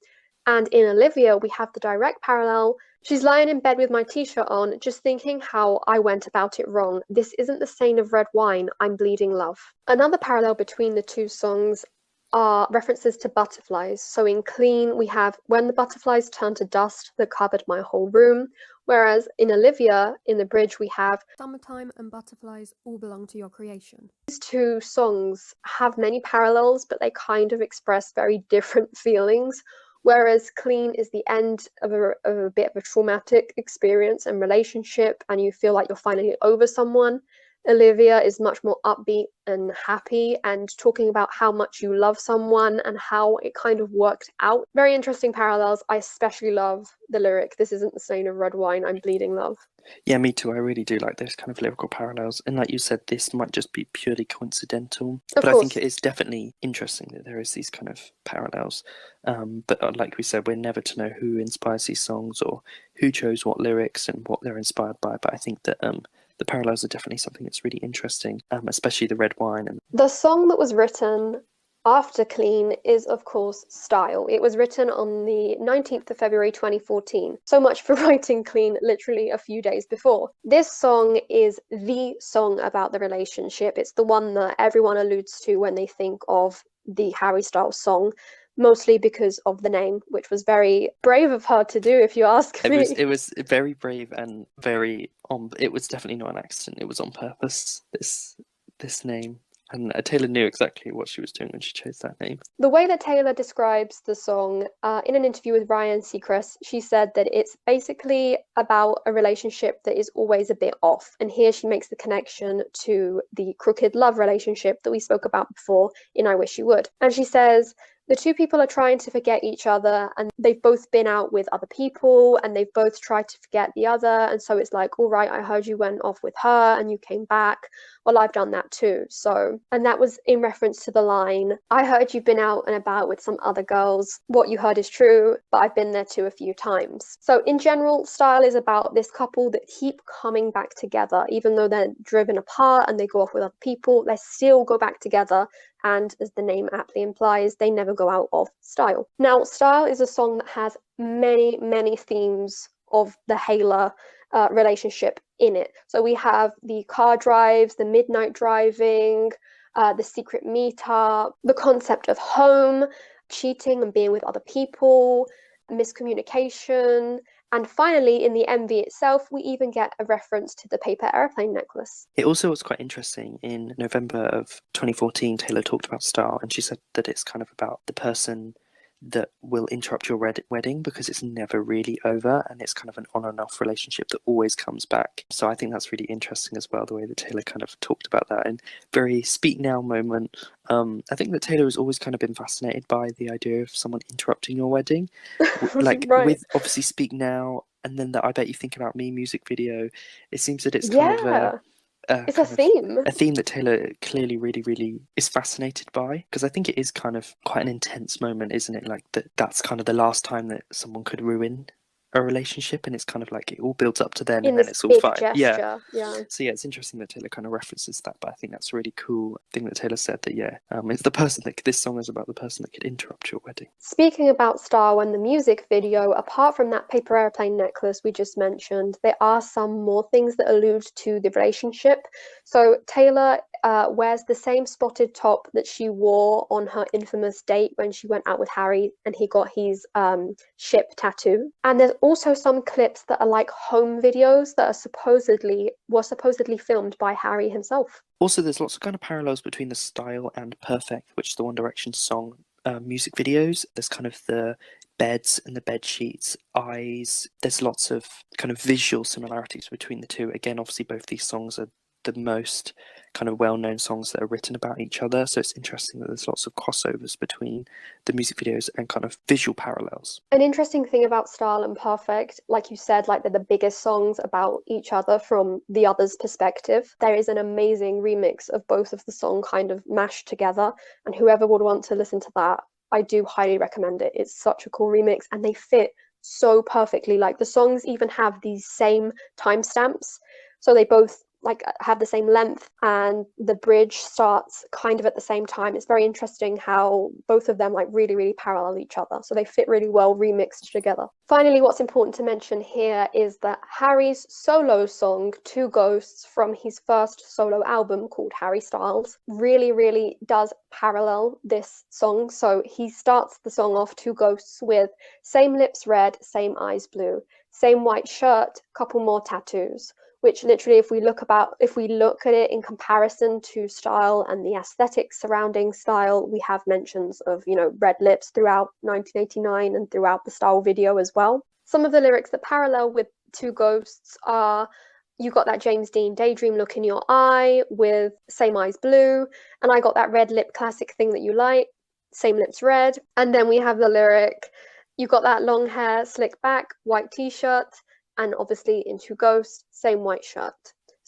And in Olivia we have the direct parallel, she's lying in bed with my t-shirt on, just thinking how I went about it wrong. This isn't the stain of red wine, I'm bleeding love. Another parallel between the two songs are references to butterflies. So in Clean we have when the butterflies turned to dust that covered my whole room, whereas in Olivia, in the bridge, we have Summertime and butterflies all belong to your creation. these two songs have many parallels, but they kind of express very different feelings. Whereas Clean is the end of a bit of a traumatic experience and relationship, and you feel like you're finally over someone. Olivia is much more upbeat and happy and talking about how much you love someone and how it kind of worked out. Very interesting parallels. I especially love the lyric, this isn't the stain of red wine, I'm bleeding love. Yeah, me too. I really do like those kind of lyrical parallels. And like you said, this might just be purely coincidental. Of but course. I think it is definitely interesting that there is these kind of parallels. But like we said, we're never to know who inspires these songs or who chose what lyrics and what they're inspired by. But I think that the parallels are definitely something that's really interesting, especially the red wine. And The song that was written after Clean is, of course, Style. It was written on the 19th of February 2014. So much for writing Clean literally a few days before. This song is the song about the relationship. It's the one that everyone alludes to when they think of the Harry Styles song, mostly because of the name, which was very brave of her to do, if you ask me. it was very brave and very it was definitely not an accident. It was on purpose, this name. And Taylor knew exactly what she was doing when she chose that name. The way that Taylor describes the song in an interview with Ryan Seacrest, she said that it's basically about a relationship that is always a bit off. And here she makes the connection to the crooked love relationship that we spoke about before in I Wish You Would. And she says, the two people are trying to forget each other, and they've both been out with other people, and they've both tried to forget the other. And so it's like, all right, I heard you went off with her and you came back. Well, I've done that too. So, and that was in reference to the line, I heard you've been out and about with some other girls. What you heard is true, but I've been there too a few times. So in general, Style is about this couple that keep coming back together. Even though they're driven apart and they go off with other people, they still go back together. And as the name aptly implies, they never go out of style. Now, Style is a song that has many, many themes of the Haylor relationship in it. So we have the car drives, the midnight driving, the secret meetup, the concept of home, cheating and being with other people, miscommunication, and finally, in the MV itself, we even get a reference to the paper airplane necklace. It also was quite interesting. In November of 2014, Taylor talked about Style, and she said that it's kind of about the person that will interrupt your wedding because it's never really over, and it's kind of an on and off relationship that always comes back. So I think that's really interesting as well, the way that Taylor kind of talked about that in very speak now moment. I think that Taylor has always kind of been fascinated by the idea of someone interrupting your wedding, like Right. with obviously Speak Now, and then the I Bet You Think About Me music video. It seems that it's kind of it's a theme. a theme that Taylor clearly really, really is fascinated by, because I think it is kind of quite an intense moment, isn't it? Like that's kind of the last time that someone could ruin a relationship, and it's kind of like it all builds up to then, In and then this it's all big fine. gesture. So yeah, it's interesting that Taylor kind of references that, but I think that's a really cool thing that Taylor said, that it's the person that this song is about, the person that could interrupt your wedding. Speaking about Style and the music video, apart from that paper airplane necklace we just mentioned, there are some more things that allude to the relationship. So Taylor wears the same spotted top that she wore on her infamous date when she went out with Harry and he got his ship tattoo. And there's also some clips that are like home videos that were supposedly filmed by Harry himself. Also, there's lots of kind of parallels between the Style and Perfect, which is the One Direction song, music videos. There's kind of the beds and the bed sheets, eyes. There's lots of kind of visual similarities between the two. Again, obviously both these songs are the most kind of well-known songs that are written about each other, so it's interesting that there's lots of crossovers between the music videos and kind of visual parallels. An interesting thing about Style and Perfect, like you said, like they're the biggest songs about each other from the other's perspective. There is an amazing remix of both of the song kind of mashed together, and whoever would want to listen to that, I do highly recommend it. It's such a cool remix, and they fit so perfectly. Like the songs even have these same timestamps, so they both like have the same length, and the bridge starts kind of at the same time. It's very interesting how both of them like really, really parallel each other, so they fit really well remixed together. Finally, what's important to mention here is that Harry's solo song Two Ghosts from his first solo album called Harry Styles really, really does parallel this song. So he starts the song off, Two Ghosts, with same lips red, same eyes blue, same white shirt, couple more tattoos, which literally, if we look at it in comparison to Style and the aesthetics surrounding Style, we have mentions of, red lips throughout 1989 and throughout the Style video as well. Some of the lyrics that parallel with Two Ghosts are, you got that James Dean daydream look in your eye with same eyes blue, and I got that red lip classic thing that you like, same lips red. And then we have the lyric, you got that long hair, slick back, white t-shirt, and obviously in Two Ghosts, same white shirt.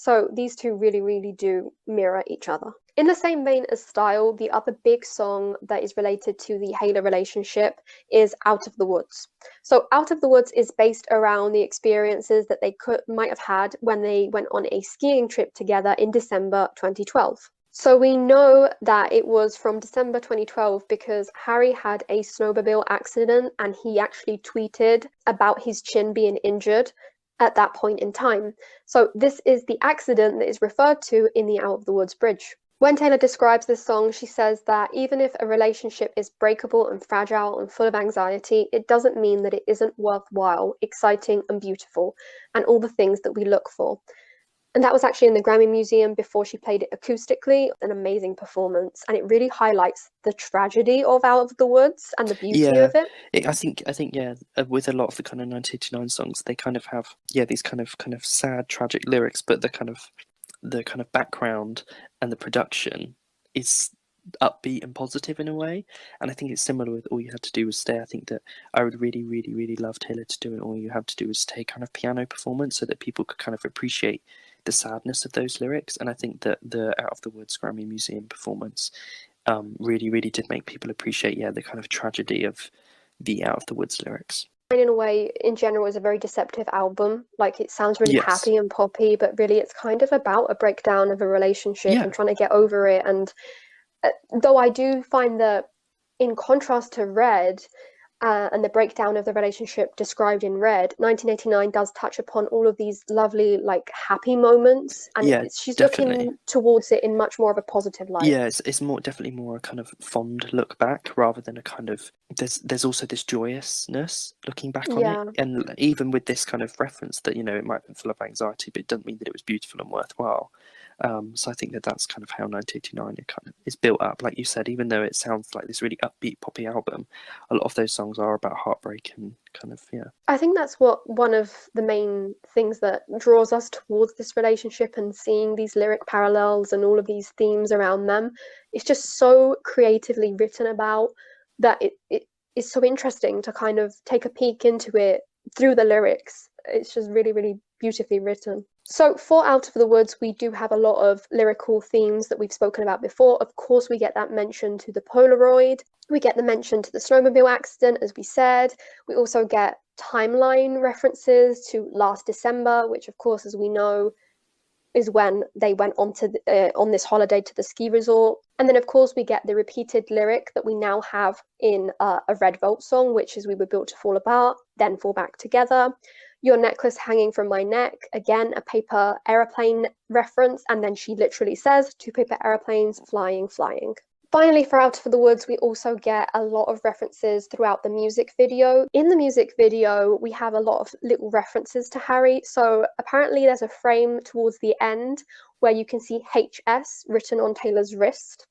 So these two really, really do mirror each other. In the same vein as style, the other big song that is related to the Haylor relationship is Out of the Woods. So Out of the Woods is based around the experiences that they might have had when they went on a skiing trip together in December 2012. So we know that it was from December 2012 because Harry had a snowmobile accident and he actually tweeted about his chin being injured at that point in time. So this is the accident that is referred to in the Out of the Woods bridge. When Taylor describes this song, she says that even if a relationship is breakable and fragile and full of anxiety, it doesn't mean that it isn't worthwhile, exciting and beautiful, and all the things that we look for. And that was actually in the Grammy Museum before she played it acoustically. An amazing performance, and it really highlights the tragedy of Out of the Woods and the beauty of it. I think yeah, with a lot of the kind of 1989 songs, they kind of have these kind of sad, tragic lyrics, but the kind of background and the production is upbeat and positive in a way. And I think it's similar with All You Had to Do Was Stay. I think that I would really, really, really love Taylor to do an All You Had to Do Was Stay kind of piano performance so that people could kind of appreciate the sadness of those lyrics. And I think that the Out of the Woods Grammy Museum performance really, really did make people appreciate the kind of tragedy of the Out of the Woods lyrics. In a way, in general, is a very deceptive album. Like, it sounds really happy and poppy, but really it's kind of about a breakdown of a relationship and trying to get over it. And though I do find that, in contrast to Red and the breakdown of the relationship described in Red, 1989 does touch upon all of these lovely, like, happy moments, and she's definitely looking towards it in much more of a positive light. Yeah, it's definitely more a kind of fond look back rather than a kind of there's also this joyousness looking back on it, and even with this kind of reference that it might have been full of anxiety, but it doesn't mean that it was beautiful and worthwhile. So I think that that's kind of how 1989 kind of is built up. Like you said, even though it sounds like this really upbeat poppy album, a lot of those songs are about heartbreak and kind of I think that's one of the main things that draws us towards this relationship, and seeing these lyric parallels and all of these themes around them. It's just so creatively written about that it is so interesting to kind of take a peek into it through the lyrics. It's just really, really beautifully written. So for Out of the Woods, we do have a lot of lyrical themes that we've spoken about before. Of course, we get that mention to the Polaroid. We get the mention to the snowmobile accident, as we said. We also get timeline references to last December, which, of course, as we know, is when they went on this holiday to the ski resort. And then, of course, we get the repeated lyric that we now have in a Red Volt song, which is "We were built to fall apart, then fall back together." "Your necklace hanging from my neck," again, a paper aeroplane reference. And then she literally says, "Two paper aeroplanes flying, flying." Finally, for Out of the Woods, we also get a lot of references throughout the music video. In the music video, we have a lot of little references to Harry. So apparently there's a frame towards the end where you can see HS written on Taylor's wrist,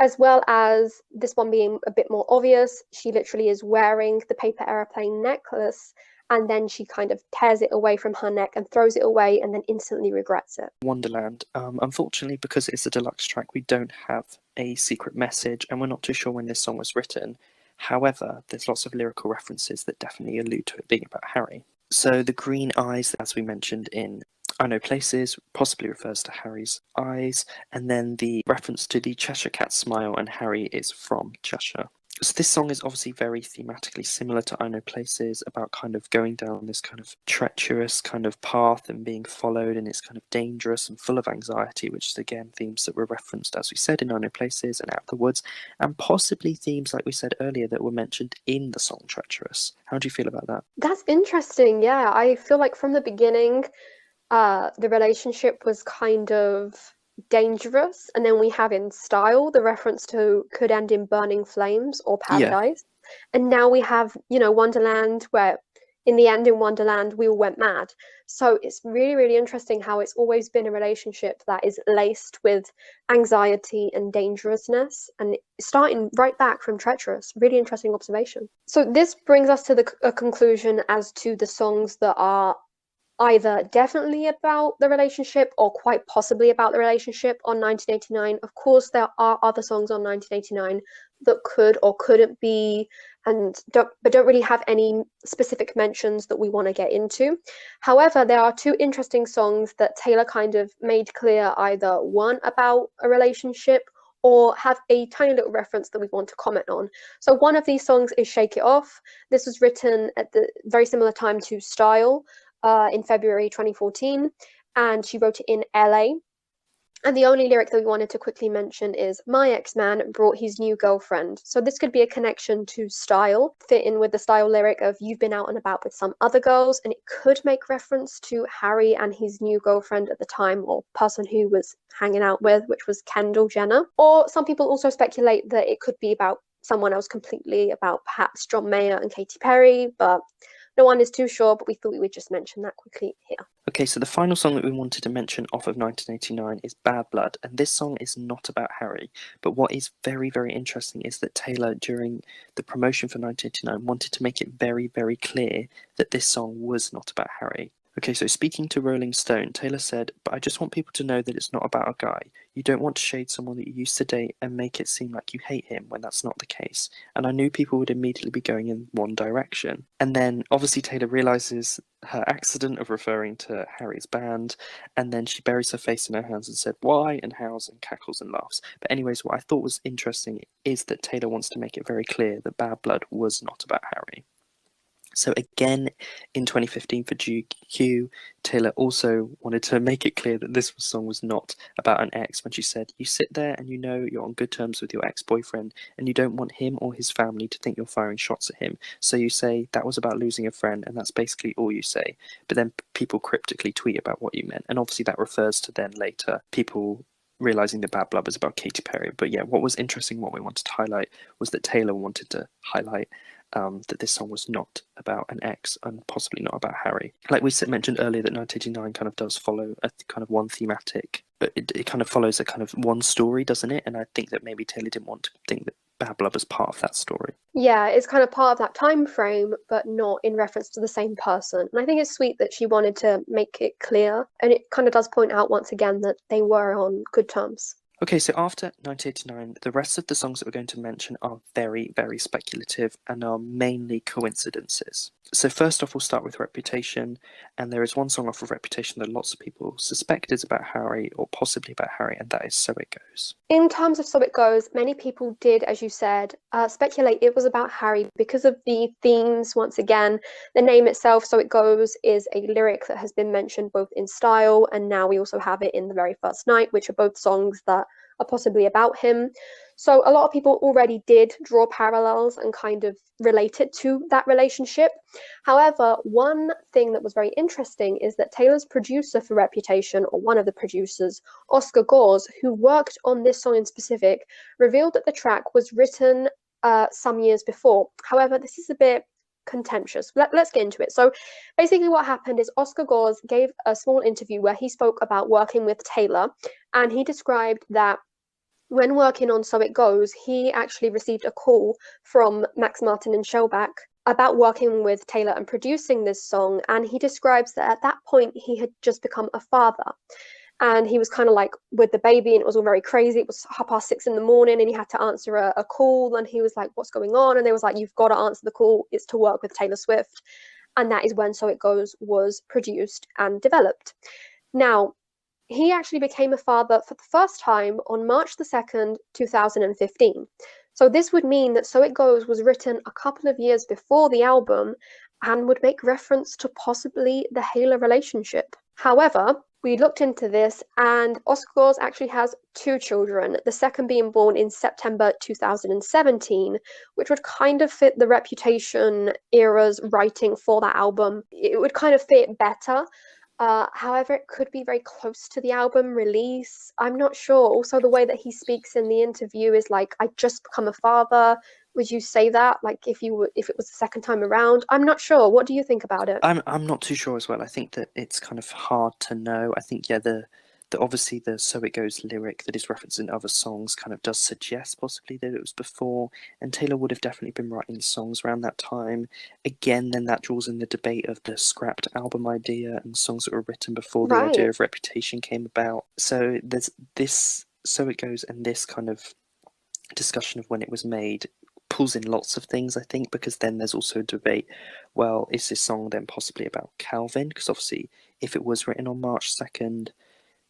as well as this one being a bit more obvious. She literally is wearing the paper aeroplane necklace, and then she kind of tears it away from her neck and throws it away and then instantly regrets it. Wonderland. Unfortunately, because it's a deluxe track, we don't have a secret message, and we're not too sure when this song was written. However, there's lots of lyrical references that definitely allude to it being about Harry. So the green eyes, as we mentioned in I Know Places, possibly refers to Harry's eyes, and then the reference to the Cheshire Cat smile, and Harry is from Cheshire. So this song is obviously very thematically similar to I Know Places, about kind of going down this kind of treacherous kind of path and being followed, and it's kind of dangerous and full of anxiety, which is again themes that were referenced, as we said, in I Know Places and Out of the Woods, and possibly themes, like we said earlier, that were mentioned in the song Treacherous. How do you feel about that? That's interesting. Yeah, I feel like from the beginning, the relationship was kind of dangerous, and then we have in Style the reference to could end in burning flames or paradise, and now we have Wonderland, where in the end in Wonderland we all went mad. So it's really, really interesting how it's always been a relationship that is laced with anxiety and dangerousness, and starting right back from Treacherous. Really interesting observation. So this brings us to a conclusion as to the songs that are either definitely about the relationship or quite possibly about the relationship on 1989. Of course, there are other songs on 1989 that could or couldn't be, but don't really have any specific mentions that we want to get into. However, there are two interesting songs that Taylor kind of made clear either one about a relationship or have a tiny little reference that we want to comment on. So one of these songs is Shake It Off. This was written at the very similar time to Style, in February 2014, and she wrote it in LA. And the only lyric that we wanted to quickly mention is my ex-man brought his new girlfriend. So this could be a connection to Style, fit in with the Style lyric of you've been out and about with some other girls, and it could make reference to Harry and his new girlfriend at the time, or person who was hanging out with, which was Kendall Jenner. Or some people also speculate that it could be about someone else completely, about perhaps John Mayer and Katy Perry, but no one is too sure, but we thought we would just mention that quickly here. Okay, so the final song that we wanted to mention off of 1989 is Bad Blood, and this song is not about Harry, but what is very, very interesting is that Taylor, during the promotion for 1989, wanted to make it very, very clear that this song was not about Harry. Okay, so speaking to Rolling Stone, Taylor said, but I just want people to know that it's not about a guy. You don't want to shade someone that you used to date and make it seem like you hate him when that's not the case. And I knew people would immediately be going in one direction. And then obviously Taylor realizes her accident of referring to Harry's band, and then she buries her face in her hands and said why and hows and cackles and laughs. But anyways, what I thought was interesting is that Taylor wants to make it very clear that Bad Blood was not about Harry. So again, in 2015 for GQ, Taylor also wanted to make it clear that this song was not about an ex when she said, you sit there and you know you're on good terms with your ex-boyfriend and you don't want him or his family to think you're firing shots at him. So you say that was about losing a friend and that's basically all you say. But then people cryptically tweet about what you meant. And obviously that refers to then later people realizing that Bad Blood was about Katy Perry. But yeah, what was interesting, what we wanted to highlight was that Taylor wanted to highlight that this song was not about an ex and possibly not about Harry. Like we mentioned earlier, that 1989 kind of does follow a kind of one thematic, but it kind of follows a kind of one story, doesn't it? And I think that maybe Taylor didn't want to think that Bad Blood was part of that story. Yeah, it's kind of part of that time frame, but not in reference to the same person. And I think it's sweet that she wanted to make it clear, and it kind of does point out once again that they were on good terms. Okay, so after 1989, the rest of the songs that we're going to mention are very, very speculative and are mainly coincidences. So first off, we'll start with Reputation, and there is one song off of Reputation that lots of people suspect is about Harry, or possibly about Harry, and that is So It Goes. In terms of So It Goes, many people did, as you said, speculate it was about Harry because of the themes. Once again, the name itself, So It Goes, is a lyric that has been mentioned both in Style, and now we also have it in The Very First Night, which are both songs that are possibly about him. So a lot of people already did draw parallels and kind of relate it to that relationship. However, one thing that was very interesting is that Taylor's producer for Reputation, or one of the producers, Oscar Gores, who worked on this song in specific, revealed that the track was written some years before. However, this is a bit contentious. Let's get into it. So basically what happened is Oscar Gores gave a small interview where he spoke about working with Taylor, and he described that when working on So It Goes, he actually received a call from Max Martin and Shellback about working with Taylor and producing this song, and he describes that at that point he had just become a father. And he was kind of like with the baby, and it was all very crazy. It was 6:30 in the morning, and he had to answer a call, and he was like, what's going on? And they was like, you've got to answer the call. It's to work with Taylor Swift. And that is when So It Goes was produced and developed. Now, he actually became a father for the first time on March the 2nd, 2015. So this would mean that So It Goes was written a couple of years before the album and would make reference to possibly the Haylor relationship. However, we looked into this, and Oscar Gores actually has 2 children, the second being born in September 2017, which would kind of fit the Reputation era's writing for that album. It would kind of fit better. However, it could be very close to the album release. I'm not sure. Also, the way that he speaks in the interview is like, I just become a father. Would you say that, like, if it was the second time around? I'm not sure. What do you think about it? I'm not too sure as well. I think that it's kind of hard to know. I think, yeah, the that obviously the So It Goes lyric that is referenced in other songs kind of does suggest possibly that it was before, and Taylor would have definitely been writing songs around that time. Again, then that draws in the debate of the scrapped album idea and songs that were written before the idea Right. of Reputation came about. So there's this So It Goes and this kind of discussion of when it was made pulls in lots of things, I think, because then there's also a debate, well, is this song then possibly about Calvin? Because obviously, if it was written on March 2nd,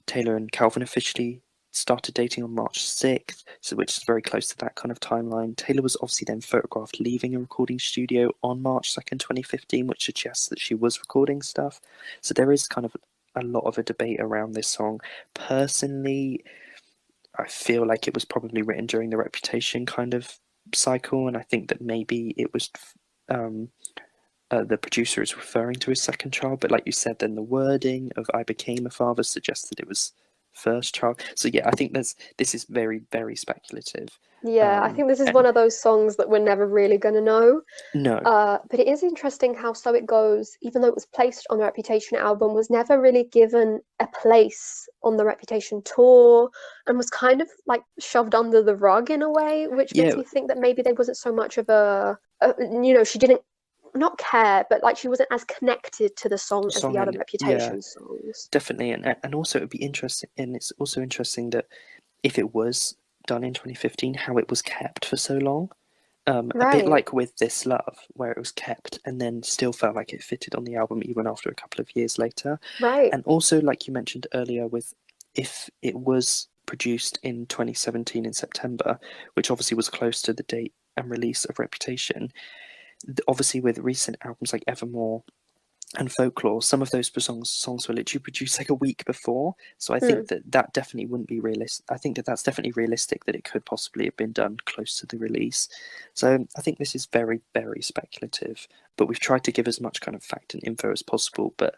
Taylor and Calvin officially started dating on March 6th, so which is very close to that kind of timeline. Taylor was obviously then photographed leaving a recording studio on March 2nd, 2015, which suggests that she was recording stuff. So there is kind of a lot of a debate around this song. Personally, I feel like it was probably written during the Reputation kind of cycle, and I think that maybe it was the producer is referring to his second child, but like you said, then the wording of "I became a father" suggests that it was first child. So yeah, I think this is very, very speculative. Yeah, I think this is one And of those songs that we're never really going to know. no, But it is interesting how So It Goes, even though it was placed on the Reputation album, was never really given a place on the Reputation tour and was kind of like shoved under the rug in a way, which makes yeah, me think that maybe there wasn't so much of she didn't not care, but like she wasn't as connected to the song as the song other and yeah, Reputation songs. definitely, and also it'd be interesting, and it's also interesting that if it was done in 2015, how it was kept for so long. A bit Right, like with This Love, where it was kept and then still felt like it fitted on the album even after a couple of years later. right. And also, like you mentioned earlier, with if it was produced in 2017 in September, which obviously was close to the date and release of Reputation, obviously with recent albums like Evermore and Folklore, some of those songs were literally produced like a week before. So I Hmm. think that definitely wouldn't be realistic. I think that's definitely realistic that it could possibly have been done close to the release. So I think this is very, very speculative, but we've tried to give as much kind of fact and info as possible. But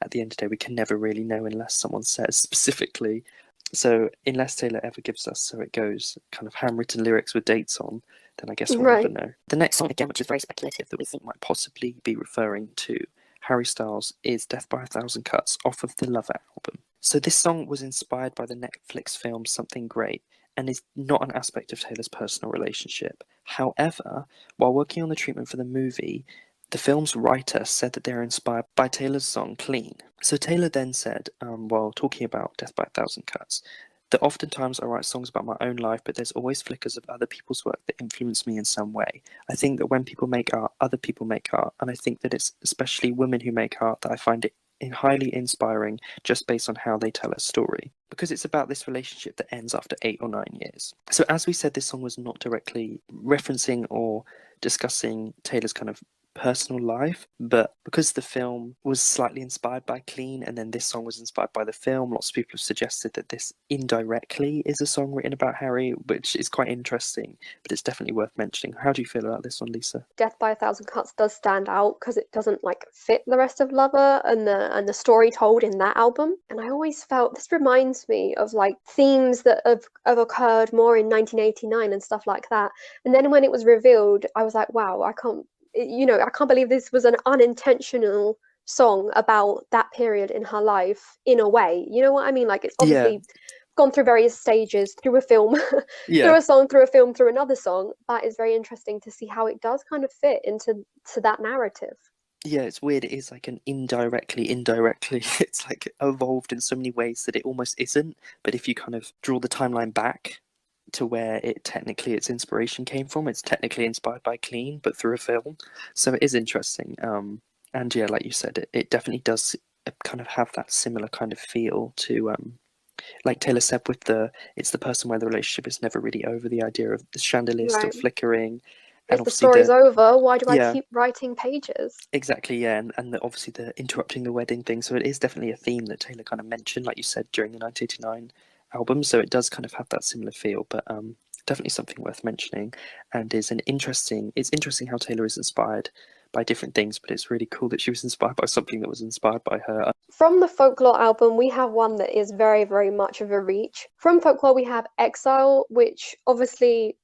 at the end of the day, we can never really know unless someone says specifically. So unless Taylor ever gives us So It Goes kind of handwritten lyrics with dates on, then I guess we'll never Right. know. The next song, again, which is very speculative, that we think might possibly be referring to Harry Styles, is Death by a Thousand Cuts off of the Lover album. So this song was inspired by the Netflix film Something Great and is not an aspect of Taylor's personal relationship. However, while working on the treatment for the movie, the film's writer said that they're inspired by Taylor's song Clean. So Taylor then said, while talking about Death by a Thousand Cuts, that oftentimes I write songs about my own life, but there's always flickers of other people's work that influence me in some way. I think that when people make art, other people make art, and I think that it's especially women who make art that I find it highly inspiring just based on how they tell a story. Because it's about this relationship that ends after 8 or 9 years. So as we said, this song was not directly referencing or discussing Taylor's kind of personal life, but because the film was slightly inspired by Clean and then this song was inspired by the film, lots of people have suggested that this indirectly is a song written about Harry, which is quite interesting, but it's definitely worth mentioning. How do you feel about this one, Lisa? Death by a Thousand Cuts does stand out because it doesn't like fit the rest of Lover and the story told in that album. And I always felt this reminds me of like themes that have occurred more in 1989 and stuff like that. And then when it was revealed, I was like, wow, I can't believe this was an unintentional song about that period in her life in a way. You know what I mean? Like it's Yeah, obviously gone through various stages through a film, through yeah. a song, through a film, through another song. That is very interesting to see how it does kind of fit into that narrative. Yeah, it's weird. It is like an indirectly. It's like evolved in so many ways that it almost isn't. But if you kind of draw the timeline back to where its inspiration came from, it's technically inspired by Clean, but through a film. So it is interesting. And yeah, like you said, it definitely does kind of have that similar kind of feel to like Taylor said with it's the person where the relationship is never really over, the idea of the chandelier still Right. flickering, and If the obviously story's over, why do I yeah, keep writing pages? exactly, yeah, and obviously the interrupting the wedding thing. So it is definitely a theme that Taylor kind of mentioned, like you said, during the 1989 album. So it does kind of have that similar feel, but definitely something worth mentioning, and It's interesting how Taylor is inspired by different things, but it's really cool that she was inspired by something that was inspired by her. From the Folklore album, we have one that is very, very much of a reach. From Folklore, we have Exile, which obviously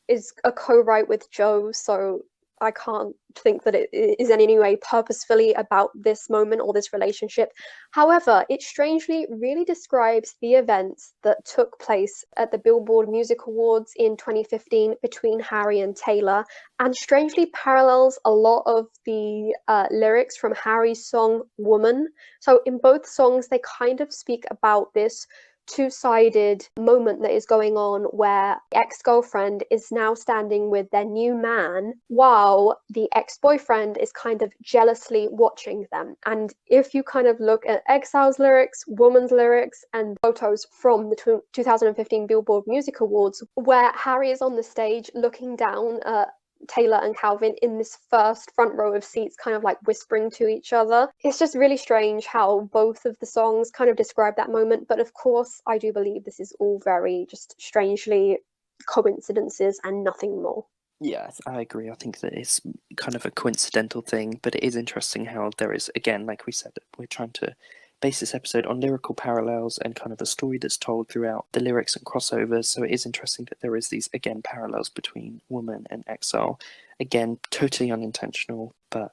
is a co-write with Joe, so I can't think that it is in any way purposefully about this moment or this relationship. However, it strangely really describes the events that took place at the Billboard Music Awards in 2015 between Harry and Taylor, and strangely parallels a lot of the lyrics from Harry's song Woman. So in both songs, they kind of speak about this two-sided moment that is going on where the ex-girlfriend is now standing with their new man while the ex-boyfriend is kind of jealously watching them. And if you kind of look at Exile's lyrics, Woman's lyrics, and photos from the 2015 Billboard Music Awards, where Harry is on the stage looking down at Taylor and Calvin in this first front row of seats, kind of like whispering to each other. It's just really strange how both of the songs kind of describe that moment. But of course, I do believe this is all very just strangely coincidences and nothing more. Yeah, I agree. I think that it's kind of a coincidental thing, but it is interesting how there is, again, like we said, we're trying to base this episode on lyrical parallels and kind of a story that's told throughout the lyrics and crossovers. So it is interesting that there is these, again, parallels between Woman and Exile. Again, totally unintentional, but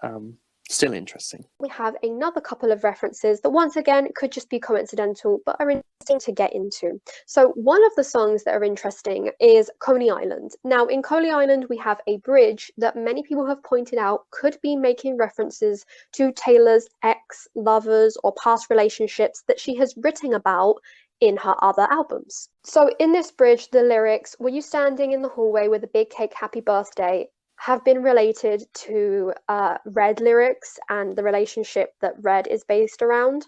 still interesting. We have another couple of references that once again could just be coincidental but are interesting to get into. So one of the songs that are interesting is Coney Island. Now in Coney Island we have a bridge that many people have pointed out could be making references to Taylor's ex-lovers or past relationships that she has written about in her other albums. So in this bridge, the lyrics, "Were you standing in the hallway with a big cake, happy birthday?" have been related to Red lyrics and the relationship that Red is based around.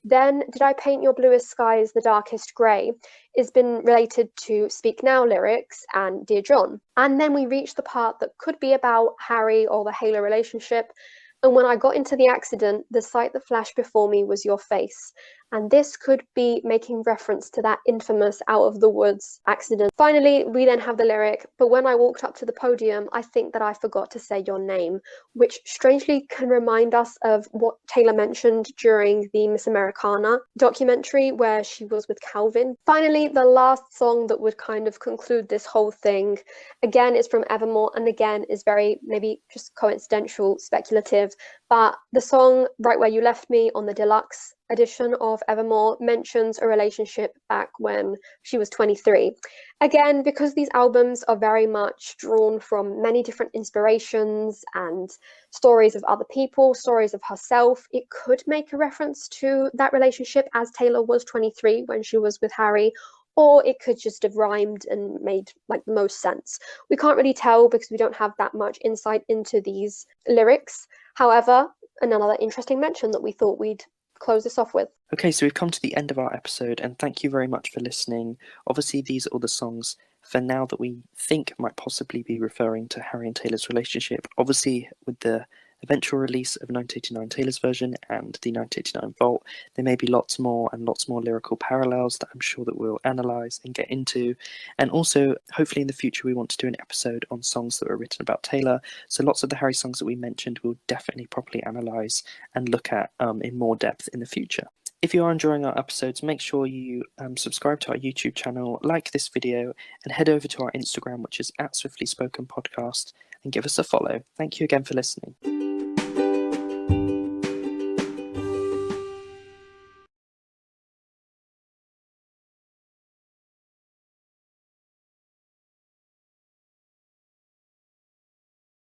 Then, "Did I paint your bluest skies the darkest grey?" has been related to Speak Now lyrics and Dear John. And then we reach the part that could be about Harry or the Haylor relationship. "And when I got into the accident, the sight that flashed before me was your face." And this could be making reference to that infamous Out of the Woods accident. Finally, we then have the lyric, "But when I walked up to the podium, I think that I forgot to say your name," which strangely can remind us of what Taylor mentioned during the Miss Americana documentary where she was with Calvin. Finally, the last song that would kind of conclude this whole thing, again, is from Evermore, and again is very maybe just coincidental, speculative, but the song Right Where You Left Me on the deluxe edition of Evermore mentions a relationship back when she was 23. Again, because these albums are very much drawn from many different inspirations and stories of other people, stories of herself, it could make a reference to that relationship as Taylor was 23 when she was with Harry, or it could just have rhymed and made like the most sense. We can't really tell because we don't have that much insight into these lyrics. However, another interesting mention that we thought we'd close this off with. Okay, so we've come to the end of our episode, and thank you very much for listening. Obviously, these are all the songs for now that we think might possibly be referring to Harry and Taylor's relationship. Obviously, with the eventual release of 1989 Taylor's version and the 1989 Vault, there may be lots more lyrical parallels that I'm sure that we'll analyse and get into. And also, hopefully in the future, we want to do an episode on songs that were written about Taylor. So lots of the Harry songs that we mentioned we'll definitely properly analyse and look at in more depth in the future. If you are enjoying our episodes, make sure you subscribe to our YouTube channel, like this video, and head over to our Instagram, which is @SwiftlySpokenPodcast, and give us a follow. Thank you again for listening.